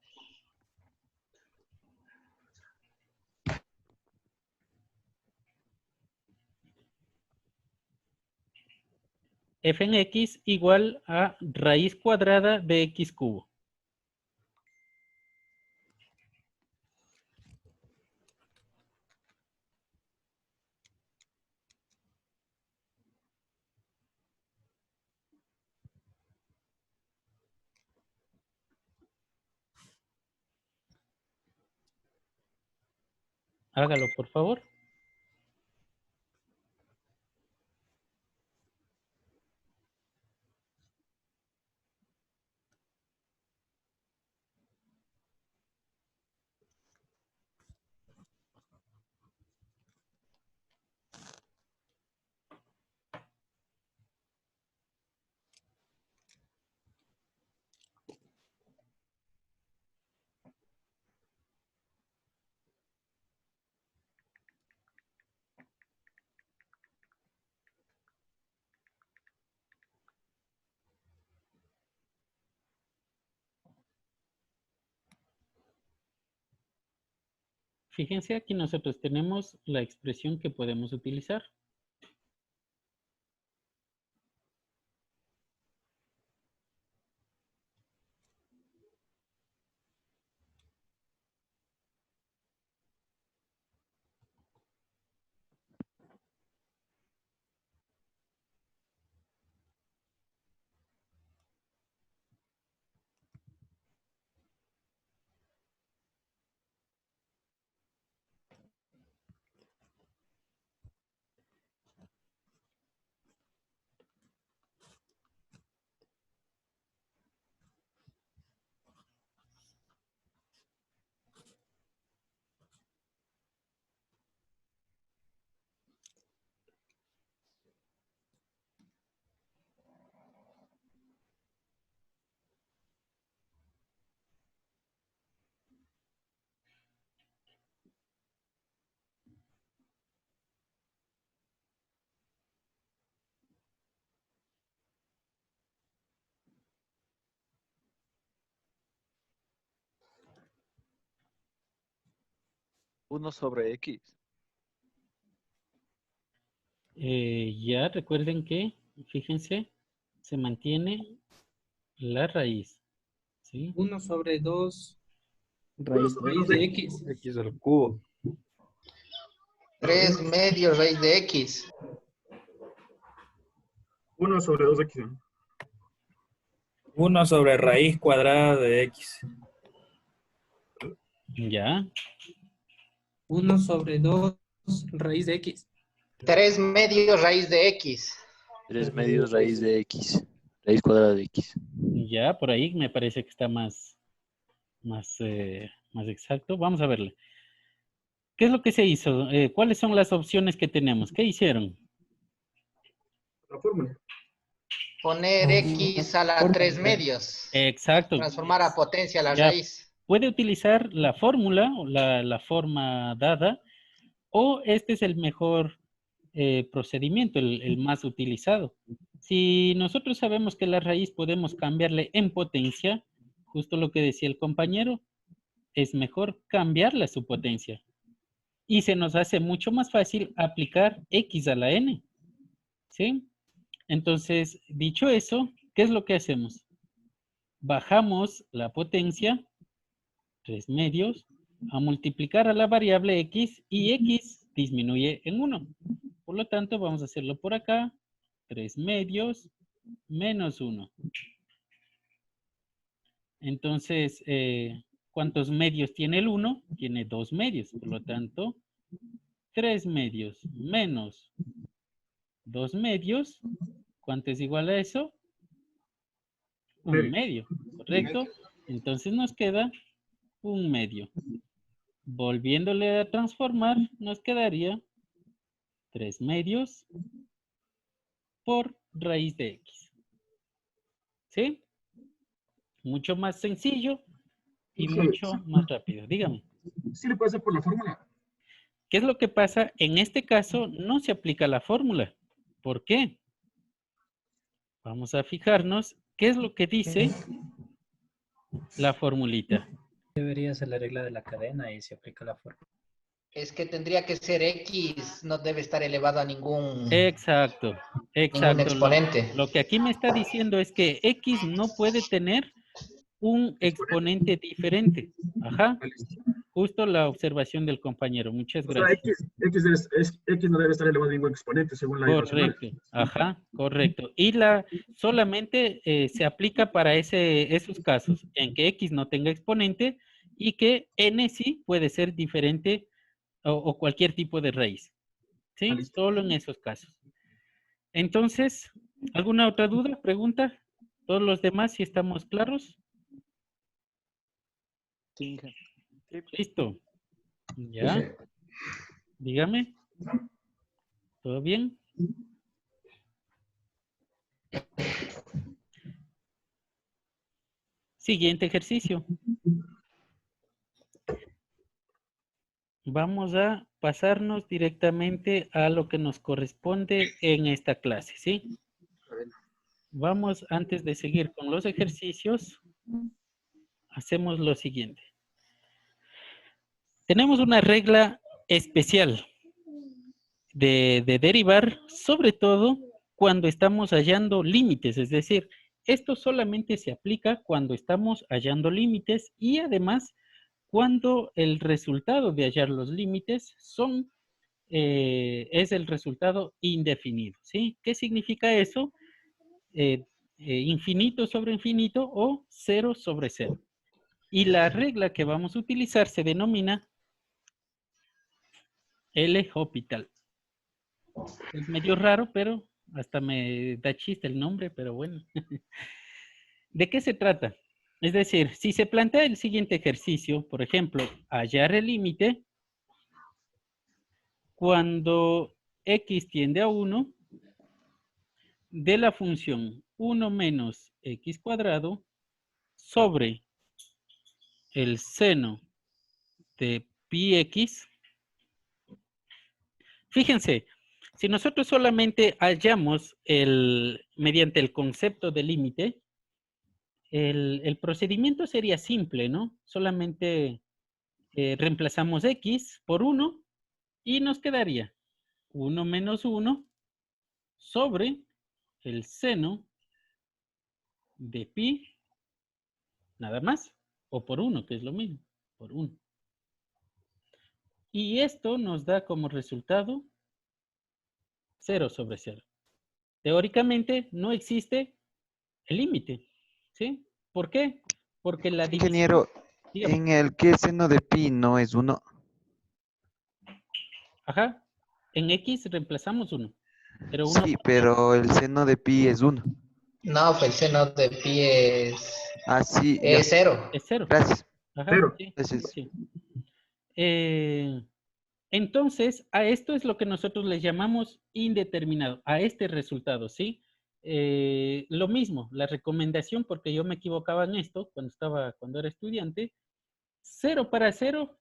F en X igual a raíz cuadrada de X cubo. Hágalo, por favor. Fíjense, aquí nosotros tenemos la expresión que podemos utilizar. Uno sobre X. Ya recuerden que, fíjense, se mantiene la raíz. ¿Sí? 1 sobre 2 Raíz de X. X al cubo. 3 medios raíz de X. 1 sobre 2x. 1 sobre raíz cuadrada de X. Ya. 1 sobre 2 raíz de X. 3 medios raíz de X. 3 medios raíz de X. Raíz cuadrada de X. Ya, por ahí me parece que está más exacto. Vamos a verle. ¿Qué es lo que se hizo? ¿Cuáles son las opciones que tenemos? ¿Qué hicieron? La fórmula. Poner X a la 3 medios. Exacto. Transformar a potencia la Ya. raíz. Puede utilizar la fórmula o la forma dada, o este es el mejor procedimiento, el más utilizado. Si nosotros sabemos que la raíz podemos cambiarle en potencia, justo lo que decía el compañero, es mejor cambiarla a su potencia. Y se nos hace mucho más fácil aplicar X a la N. ¿Sí? Entonces, dicho eso, ¿qué es lo que hacemos? Bajamos la potencia, 3 medios, a multiplicar a la variable X y X disminuye en 1. Por lo tanto, vamos a hacerlo por acá. 3 medios menos 1. Entonces, ¿cuántos medios tiene el 1? Tiene 2 medios. Por lo tanto, 3 medios menos 2 medios. ¿Cuánto es igual a eso? 1 medio. ¿Correcto? Entonces nos queda 1 medio. Volviéndole a transformar, nos quedaría 3 medios por raíz de X. ¿Sí? Mucho más sencillo y mucho más rápido. Dígame. Sí le puede hacer por la fórmula. ¿Qué es lo que pasa? En este caso no se aplica la fórmula. ¿Por qué? Vamos a fijarnos. ¿Qué es lo que dice la formulita. Debería ser la regla de la cadena y se aplica la fórmula. Es que tendría que ser X, no debe estar elevado a ningún Exacto, exacto. exponente. Lo que aquí me está diciendo es que X no puede tener un exponente diferente. Ajá. Justo la observación del compañero. Muchas O sea, gracias. X no debe estar elevado a ningún exponente según la ley racional. Correcto. Ajá, correcto. Y solamente se aplica para esos casos en que X no tenga exponente y que N sí puede ser diferente o cualquier tipo de raíz. ¿Sí? Solo en esos casos. Entonces, ¿alguna otra duda, pregunta? ¿Todos los demás si estamos claros? Sí. Listo. ¿Ya? Dígame. ¿Todo bien? Siguiente ejercicio. Vamos a pasarnos directamente a lo que nos corresponde en esta clase, ¿sí? Vamos, antes de seguir con los ejercicios, hacemos lo siguiente. Tenemos una regla especial de derivar, sobre todo cuando estamos hallando límites, es decir, esto solamente se aplica cuando estamos hallando límites y además cuando el resultado de hallar los límites es el resultado indefinido, ¿sí? ¿Qué significa eso? Infinito sobre infinito o 0 sobre 0. Y la regla que vamos a utilizar se denomina L'Hopital. Es medio raro, pero hasta me da chiste el nombre, pero bueno. ¿De qué se trata? Es decir, si se plantea el siguiente ejercicio, por ejemplo, hallar el límite, cuando x tiende a 1, de la función 1 menos x cuadrado sobre el seno de pi x. Fíjense, si nosotros solamente hallamos mediante el concepto de límite, el procedimiento sería simple, ¿no? Solamente reemplazamos x por 1 y nos quedaría 1 menos 1 sobre el seno de pi, nada más, o por 1, que es lo mismo, por 1. Y esto nos da como resultado 0 sobre 0. Teóricamente no existe el límite, ¿sí? ¿Por qué? Porque la división... Ingeniero, Dígame. en el que seno de pi no es 1. Ajá, en x reemplazamos 1. Pero 1 Sí, pero el seno de pi es 1. No, pues el seno de pi es... Ah, sí. Es 0. Es 0. Gracias. Ajá, Cero. sí, Gracias. sí. Entonces, a esto es lo que nosotros le llamamos indeterminado, a este resultado, ¿sí? Lo mismo, la recomendación, porque yo me equivocaba en esto cuando era estudiante, 0 para 0,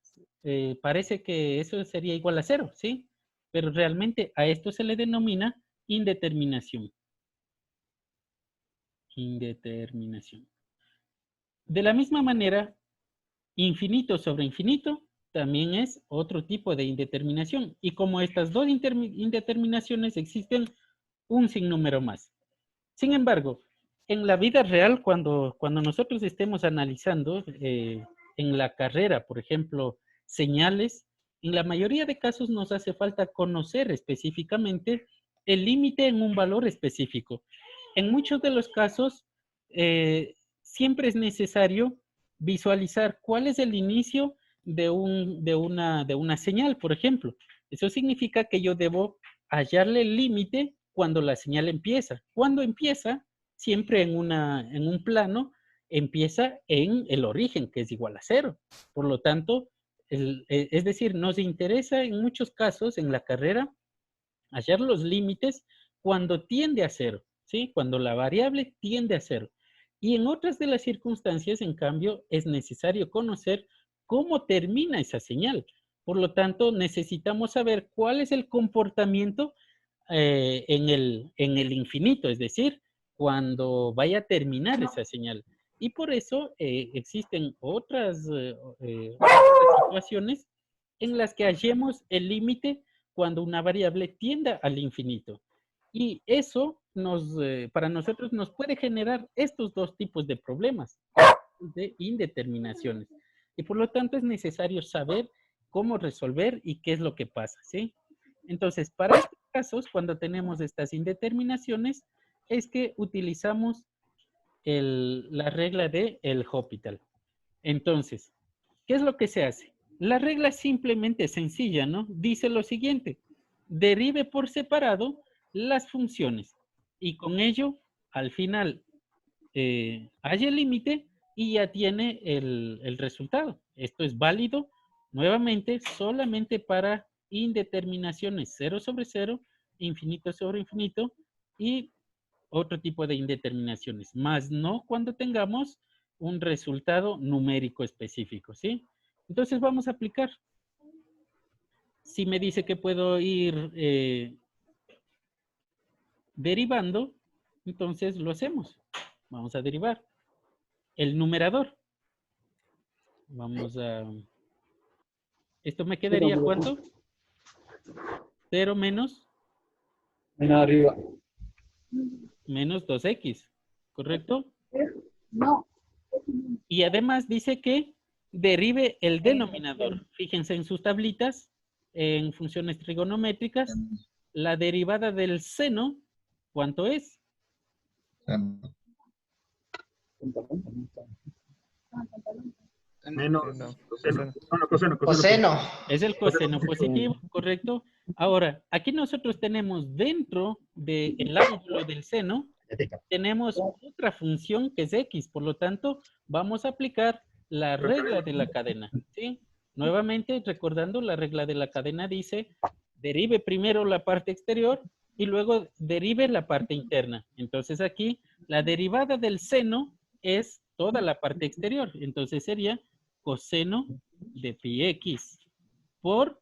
parece que eso sería igual a 0, ¿sí? Pero realmente a esto se le denomina indeterminación. Indeterminación. De la misma manera, infinito sobre infinito también es otro tipo de indeterminación. Y como estas dos indeterminaciones existen un sinnúmero más. Sin embargo, en la vida real, cuando nosotros estemos analizando en la carrera, por ejemplo, señales, en la mayoría de casos nos hace falta conocer específicamente el límite en un valor específico. En muchos de los casos, siempre es necesario visualizar cuál es el inicio de una señal, por ejemplo. Eso significa que yo debo hallarle el límite cuando la señal empieza. ¿Cuándo empieza? Siempre en un plano, empieza en el origen, que es igual a 0. Por lo tanto, es decir, nos interesa en muchos casos en la carrera hallar los límites cuando tiende a 0, ¿sí? Cuando la variable tiende a 0. Y en otras de las circunstancias, en cambio, es necesario conocer cómo termina esa señal. Por lo tanto, necesitamos saber cuál es el comportamiento en el infinito, es decir, cuando vaya a terminar esa señal. Y por eso existen otras situaciones en las que hallemos el límite cuando una variable tienda al infinito. Y eso para nosotros nos puede generar estos dos tipos de problemas, de indeterminaciones. Y por lo tanto es necesario saber cómo resolver y qué es lo que pasa, ¿sí? Entonces, para estos casos, cuando tenemos estas indeterminaciones, es que utilizamos la regla de el Hospital. Entonces, ¿qué es lo que se hace? La regla simplemente es sencilla, ¿no? Dice lo siguiente: derive por separado las funciones y con ello, al final, haya el límite y ya tiene el resultado. Esto es válido, nuevamente, solamente para indeterminaciones 0 sobre 0, infinito sobre infinito y otro tipo de indeterminaciones, más no cuando tengamos un resultado numérico específico, ¿sí? Entonces vamos a aplicar. Si me dice que puedo ir derivando, entonces lo hacemos. Vamos a derivar. El numerador. Vamos a... ¿Esto me quedaría cuánto? 0 menos... Arriba. Menos 2x, ¿correcto? No. Y además dice que derive el denominador. Fíjense en sus tablitas, en funciones trigonométricas, la derivada del seno, ¿cuánto es? Menos coseno. No, coseno. Coseno. Es el coseno positivo, ¿correcto? Ahora, aquí nosotros tenemos dentro del ángulo del seno, tenemos otra función que es x, por lo tanto, vamos a aplicar la regla de la cadena, ¿sí? Nuevamente, recordando, la regla de la cadena dice, derive primero la parte exterior y luego derive la parte interna. Entonces aquí, la derivada del seno es toda la parte exterior. Entonces sería coseno de pi x por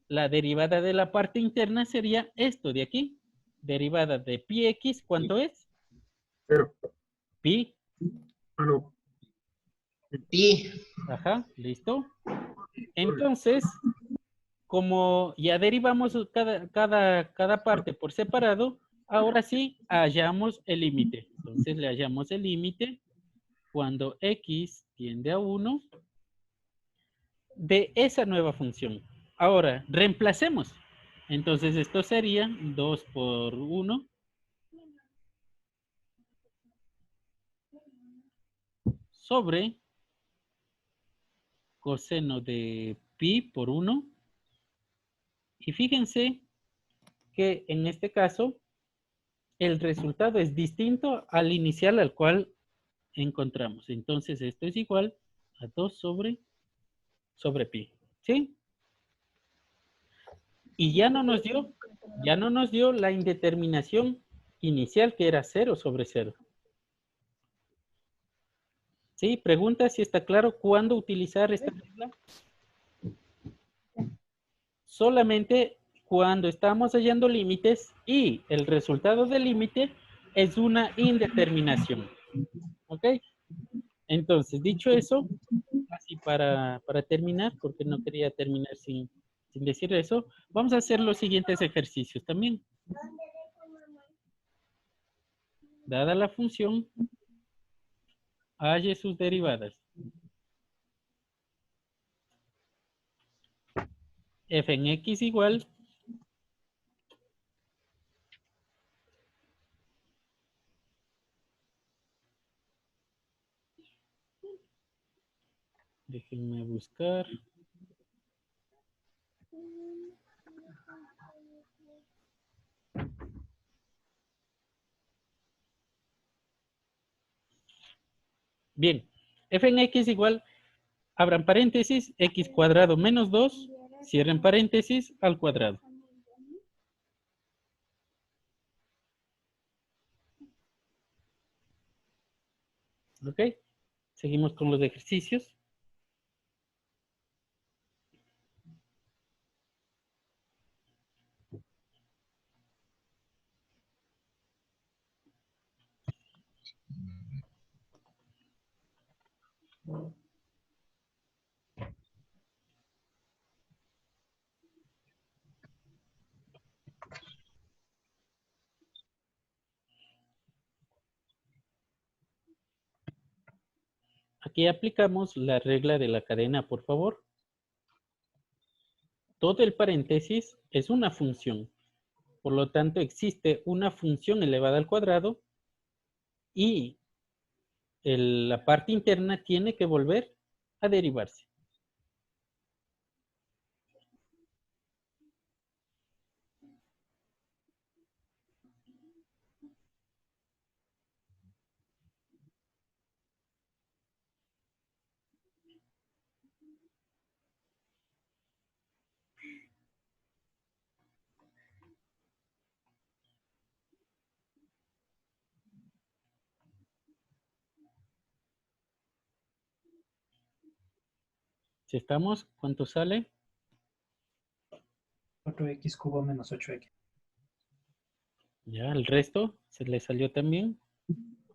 la derivada de la parte interna sería esto de aquí. Derivada de pi x, ¿cuánto es? 0. Pi. Ah, no. Pi. Ajá, listo. Entonces, como ya derivamos cada parte por separado, ahora sí hallamos el límite. Entonces le hallamos el límite cuando x tiende a 1 de esa nueva función. Ahora, reemplacemos. Entonces esto sería 2 por 1 sobre coseno de pi por 1. Y fíjense que en este caso el resultado es distinto al inicial al cual encontramos. Entonces esto es igual a 2 sobre pi. ¿Sí? Y ya no nos dio la indeterminación inicial que era 0 sobre 0. ¿Sí? Pregunta si está claro cuándo utilizar esta regla. Solamente cuando estamos hallando límites y el resultado del límite es una indeterminación. ¿Ok? Entonces, dicho eso, así para terminar, porque no quería terminar sin decir eso, vamos a hacer los siguientes ejercicios también. Dada la función, halle sus derivadas. F en X igual. Déjenme buscar. Bien, f en x igual, abran paréntesis, x cuadrado menos 2, cierren paréntesis, al cuadrado. ¿Ok? Seguimos con los ejercicios. Aquí aplicamos la regla de la cadena, por favor. Todo el paréntesis es una función. Por lo tanto, existe una función elevada al cuadrado y la parte interna tiene que volver a derivarse. Si estamos, ¿cuánto sale? 4x cubo menos 8x. Ya, el resto se le salió también.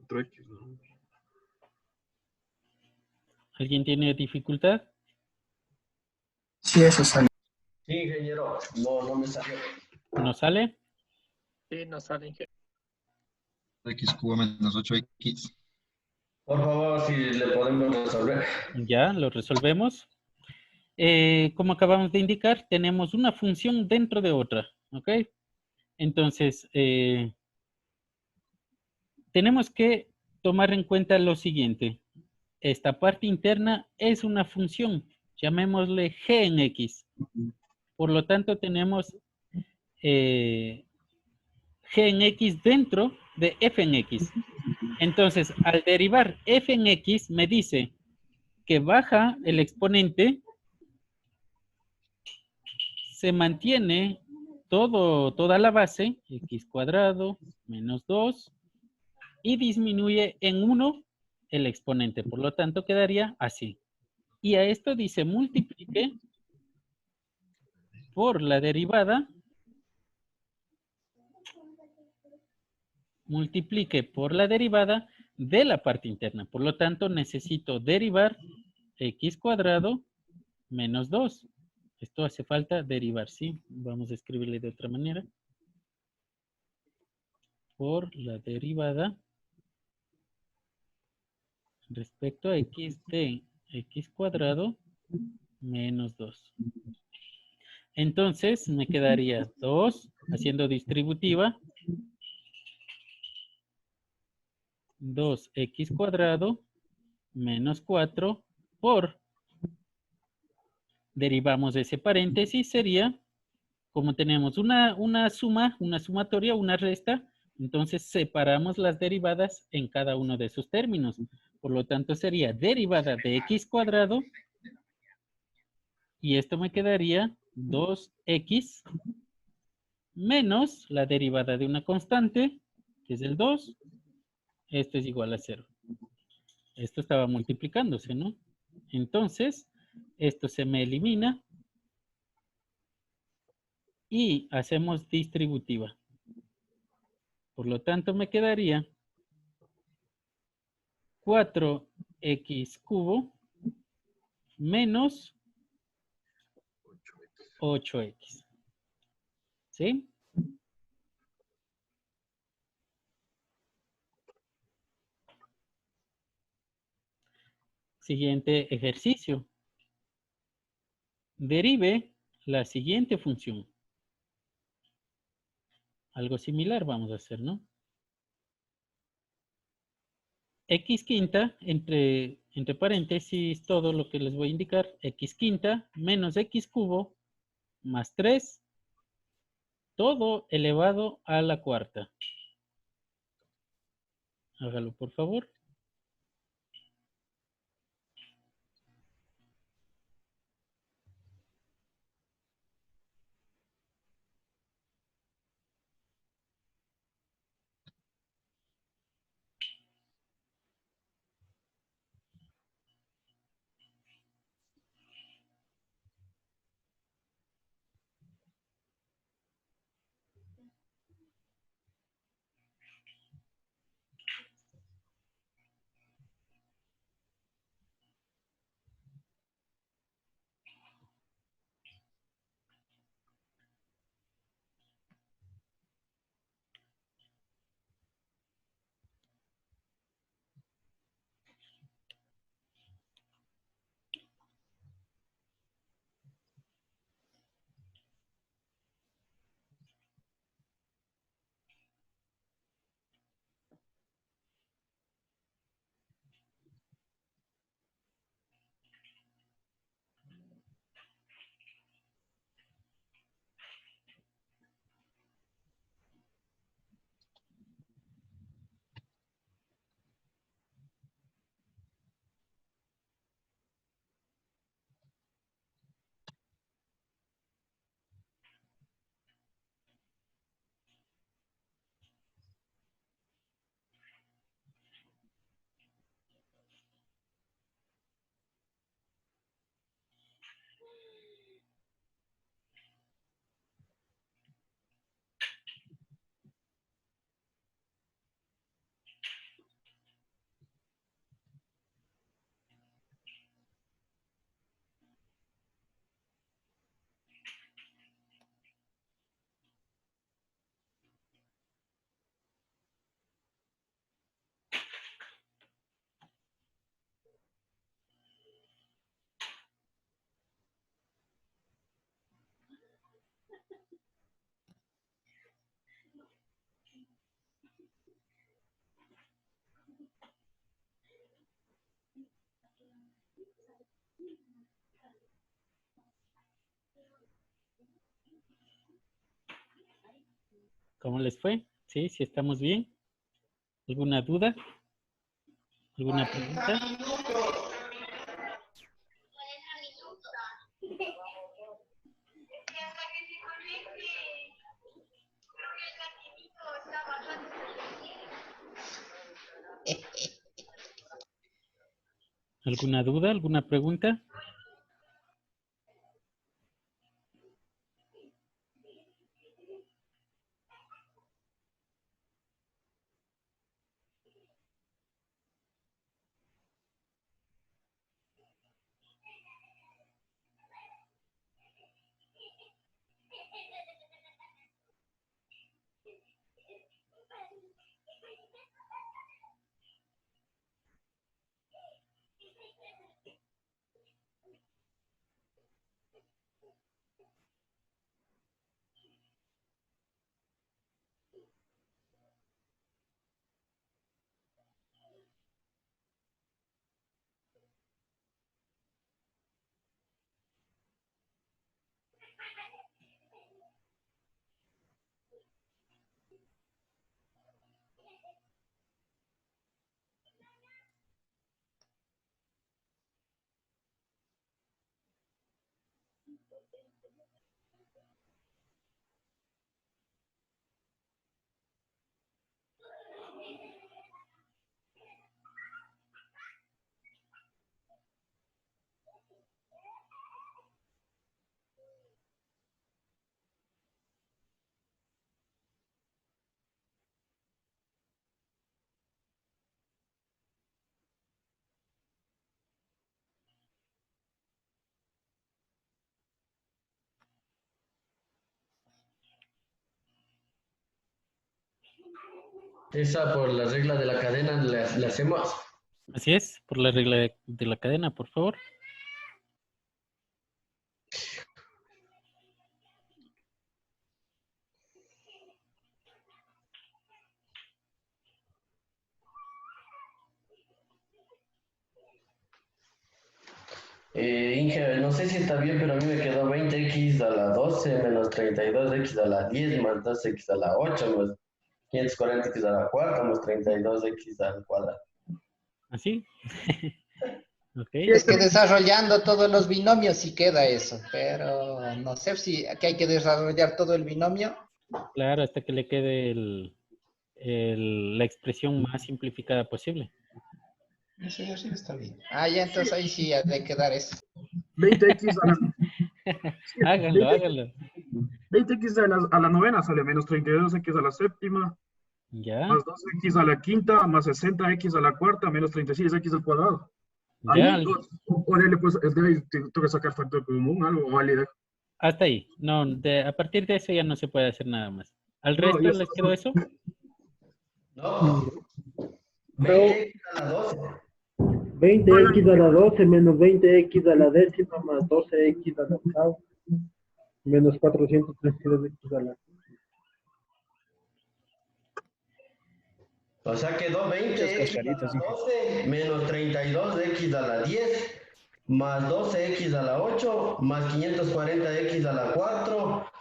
4x, ¿no? ¿Alguien tiene dificultad? Sí, eso sale. Sí, ingeniero, no me salió. ¿No sale? Sí, no sale, ingeniero. X cubo menos 8x. Por favor, si le podemos resolver. Ya, lo resolvemos. Como acabamos de indicar, tenemos una función dentro de otra, ¿ok? Entonces, tenemos que tomar en cuenta lo siguiente. Esta parte interna es una función, llamémosle g en x. Por lo tanto, tenemos g en x dentro de f en x. Entonces, al derivar f en x, me dice que baja el exponente, se mantiene toda la base, x cuadrado menos 2, y disminuye en 1 el exponente. Por lo tanto, quedaría así. Y a esto dice multiplique por la derivada, de la parte interna. Por lo tanto, necesito derivar x cuadrado menos 2. Esto hace falta derivar, ¿sí? Vamos a escribirle de otra manera. Por la derivada respecto a x de x cuadrado menos 2. Entonces, me quedaría 2, haciendo distributiva, 2x cuadrado menos 4 por, derivamos ese paréntesis, sería, como tenemos una suma, una sumatoria, una resta, entonces separamos las derivadas en cada uno de sus términos. Por lo tanto, sería derivada de x cuadrado, y esto me quedaría 2x menos la derivada de una constante, que es el 2, esto es igual a 0. Esto estaba multiplicándose, ¿no? Entonces, esto se me elimina y hacemos distributiva. Por lo tanto, me quedaría 4x cubo menos 8x. ¿Sí? Siguiente ejercicio. Derive la siguiente función. Algo similar vamos a hacer, ¿no? X quinta, entre paréntesis, todo lo que les voy a indicar, x quinta menos x cubo más 3, todo elevado a la cuarta. Hágalo, por favor. ¿Cómo les fue? ¿Sí? ¿Sí estamos bien? ¿Alguna duda? ¿Alguna pregunta? ¿Alguna duda? ¿Alguna pregunta? Esa por la regla de la cadena le hacemos. Así es, por la regla de la cadena, por favor. Inge, no sé si está bien, pero a mí me quedó 20x a la 12 menos 32x a la 10 más 2x a la 8 más 540x a la cuarta más 32x al cuadrado. ¿Así? Ok. Es que desarrollando todos los binomios sí queda eso, pero no sé si aquí hay que desarrollar todo el binomio. Claro, hasta que le quede la expresión más simplificada posible. Eso ya sí está bien. Ah, ya, entonces ahí sí ha de quedar eso. 20x a la... Háganlo, háganlo. 20x a la novena sale menos 32x a la séptima. Ya. Más 2x a la quinta, más 60x a la cuarta, menos 36x al cuadrado. Ya. Ahí, o de ahí, pues, de ahí tengo que sacar factor común, algo, o válida. Hasta ahí. No, a partir de eso ya no se puede hacer nada más. ¿Al No, resto ya les quedó eso? No. 20x a la 12. 20x a la 12 menos 20x a la décima más 12x a la octava menos 432x a la... O sea, quedó 20x a la 12 menos 32x a la 10 más 12x a la 8 más 540x a la 4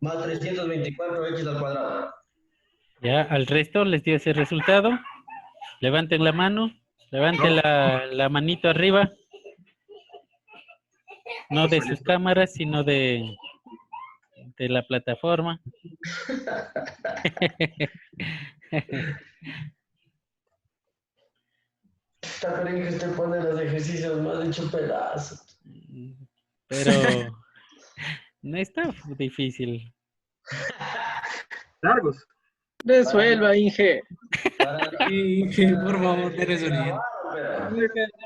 más 324x al cuadrado. Ya, al resto les dio ese resultado. Levanten la mano. Levanten la manito arriba. No de sus cámaras, sino de la plataforma. Está bien que usted pone los ejercicios más hecho pedazos. Pero no está difícil. Largos. Resuelva, Inge. Inge, por favor, te resolviendo.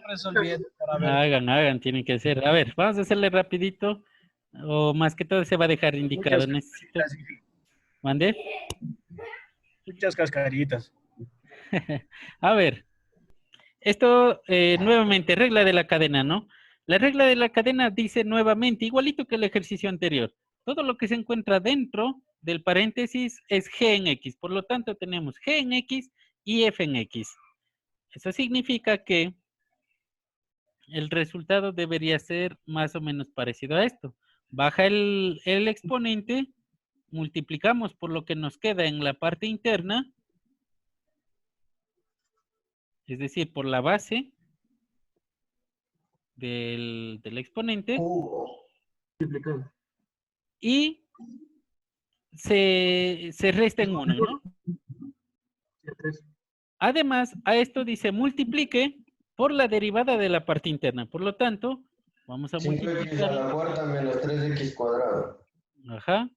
Resolviendo para ver. Hagan, tienen que hacer. A ver, vamos a hacerle rapidito. O más que todo se va a dejar indicado. Necesito. ¿Mande? Muchas cascaritas. A ver. Esto, nuevamente, regla de la cadena, ¿no? La regla de la cadena dice nuevamente, igualito que el ejercicio anterior, todo lo que se encuentra dentro del paréntesis es G en X. Por lo tanto, tenemos G en X y F en X. Eso significa que el resultado debería ser más o menos parecido a esto. Baja el exponente multiplicamos por lo que nos queda en la parte interna, es decir, por la base del exponente, y se resta en 1, ¿no? Además, a esto dice multiplique por la derivada de la parte interna. Por lo tanto, vamos a 5x a multiplicar. la cuarta menos 3x cuadrado. Ajá.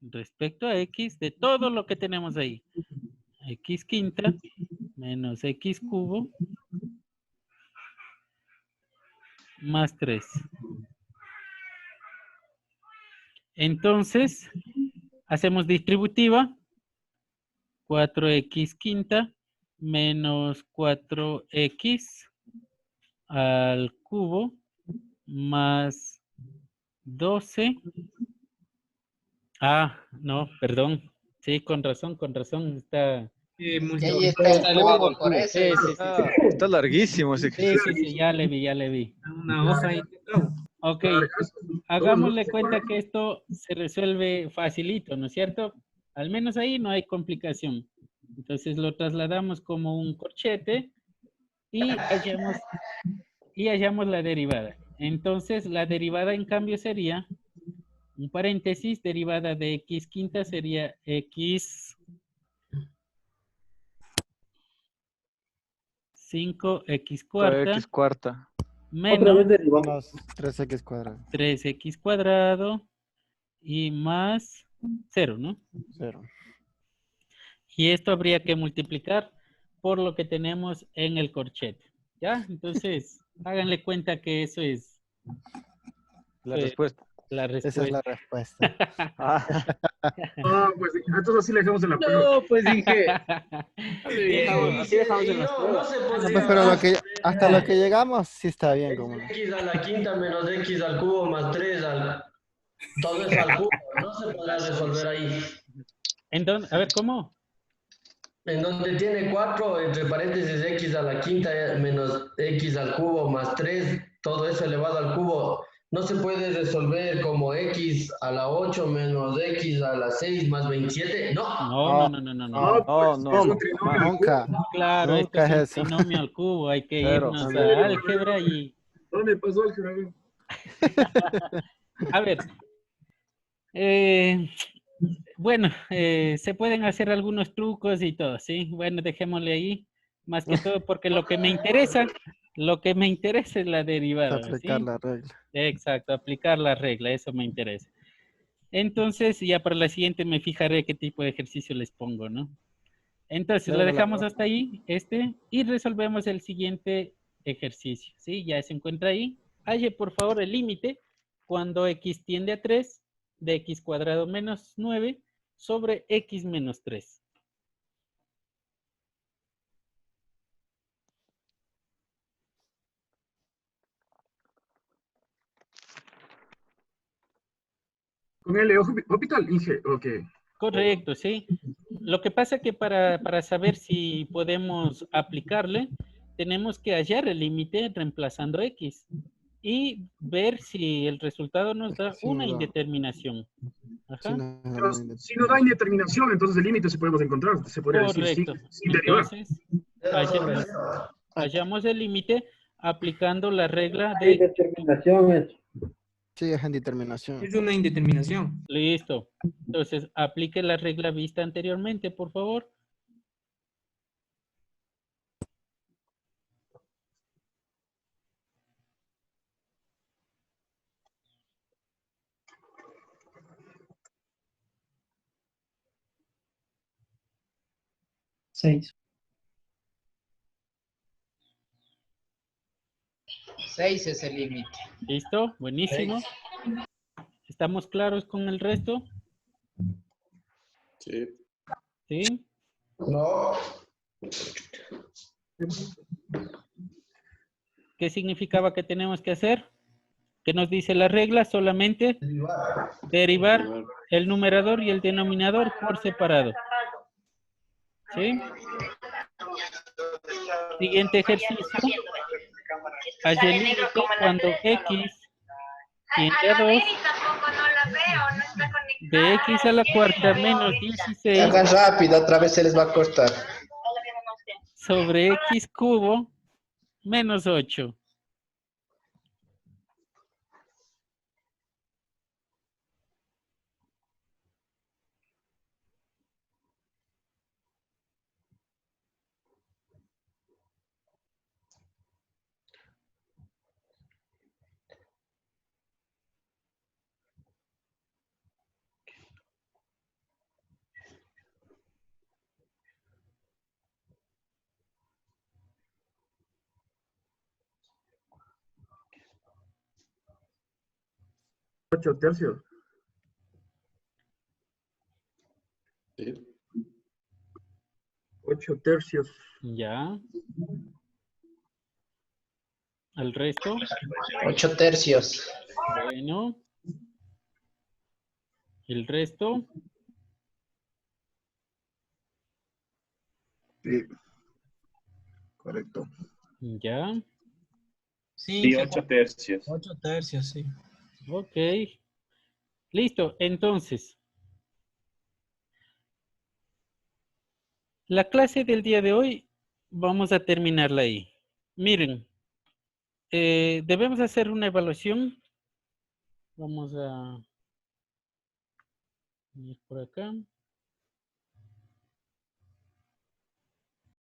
Respecto a x de todo lo que tenemos ahí. X quinta menos x cubo más 3. Entonces, hacemos distributiva. 4x quinta menos 4x al cubo más 12. Ah, no, perdón. Sí, con razón, Está... Y ahí está el cubo, por eso. Sí, sí, sí. Está larguísimo ese Sí, sí, sí, ya le vi. Una hoja ahí. Ok, hagámosle cuenta que esto se resuelve facilito, ¿no es cierto? Al menos ahí no hay complicación. Entonces lo trasladamos como un corchete y hallamos la derivada. Entonces la derivada en cambio sería, un paréntesis, derivada de x quinta sería x 5x cuarta. X cuarta. Menos 3x cuadrado. 3x cuadrado y más 0, ¿no? 0. Y esto habría que multiplicar por lo que tenemos en el corchete. ¿Ya? Entonces, háganle cuenta que eso es La respuesta. la respuesta. Esa es la respuesta. Pues entonces así le dejamos en la prueba. No, pues dije. Así dejamos en las pruebas. se No, podría pues, pero hasta lo que llegamos sí está bien. Como... x a la quinta menos x al cubo más 3 al... Todo es al cubo. No se podrá resolver ahí. Entonces, a ver, ¿cómo? En donde tiene 4, entre paréntesis, x a la quinta menos x al cubo más 3, todo eso elevado al cubo, no se puede resolver como x a la 8 menos x a la 6 más 27, no. No, nunca. Claro, Nunca esto es es eso. un trinomio al cubo, hay que Pero, irnos sí. a álgebra y... ¿Dónde pasó álgebra? A ver, bueno, se pueden hacer algunos trucos y todo, ¿sí? Bueno, dejémosle ahí, más que todo porque lo que me interesa es la derivada. Aplicar ¿sí? la regla. Exacto, aplicar la regla, eso me interesa. Entonces, ya para la siguiente me fijaré qué tipo de ejercicio les pongo, ¿no? Entonces, lo dejamos hasta ahí, y resolvemos el siguiente ejercicio, ¿sí? Ya se encuentra ahí. Halle, por favor, el límite cuando x tiende a 3 de x cuadrado menos 9 sobre x menos 3. Con el hospital, Inge, ok. Correcto, sí. Lo que pasa es que para saber si podemos aplicarle, tenemos que hallar el límite reemplazando x y ver si el resultado nos da una indeterminación. Ajá. Pero si no da indeterminación, entonces el límite se podemos encontrar. Se podría decir Correcto. sin derivar. Entonces, hallamos el límite aplicando la regla Hay de... determinación. Sí, es indeterminación. Es una indeterminación. Listo. Entonces, aplique la regla vista anteriormente, por favor. Seis 6 es el límite. ¿Listo? Buenísimo. ¿Estamos claros con el resto? Sí. ¿Sí? No. ¿Qué significaba que tenemos que hacer? ¿Qué nos dice la regla? Solamente derivar el numerador y el denominador por separado. ¿Sí? Siguiente ejercicio. Halle el límite cuando x tiende a 2 de x a la cuarta menos 16 Hagan rápido, otra vez se les va a cortar. sobre x cubo menos 8. Ocho tercios. Sí. 8 tercios. Ya. ¿Al resto? 8 tercios. Bueno. ¿El resto? Sí. Correcto. Ya. Sí, 8 tercios. 8 tercios, sí. Ok. Listo. Entonces, la clase del día de hoy vamos a terminarla ahí. Miren, debemos hacer una evaluación. Vamos a ir por acá.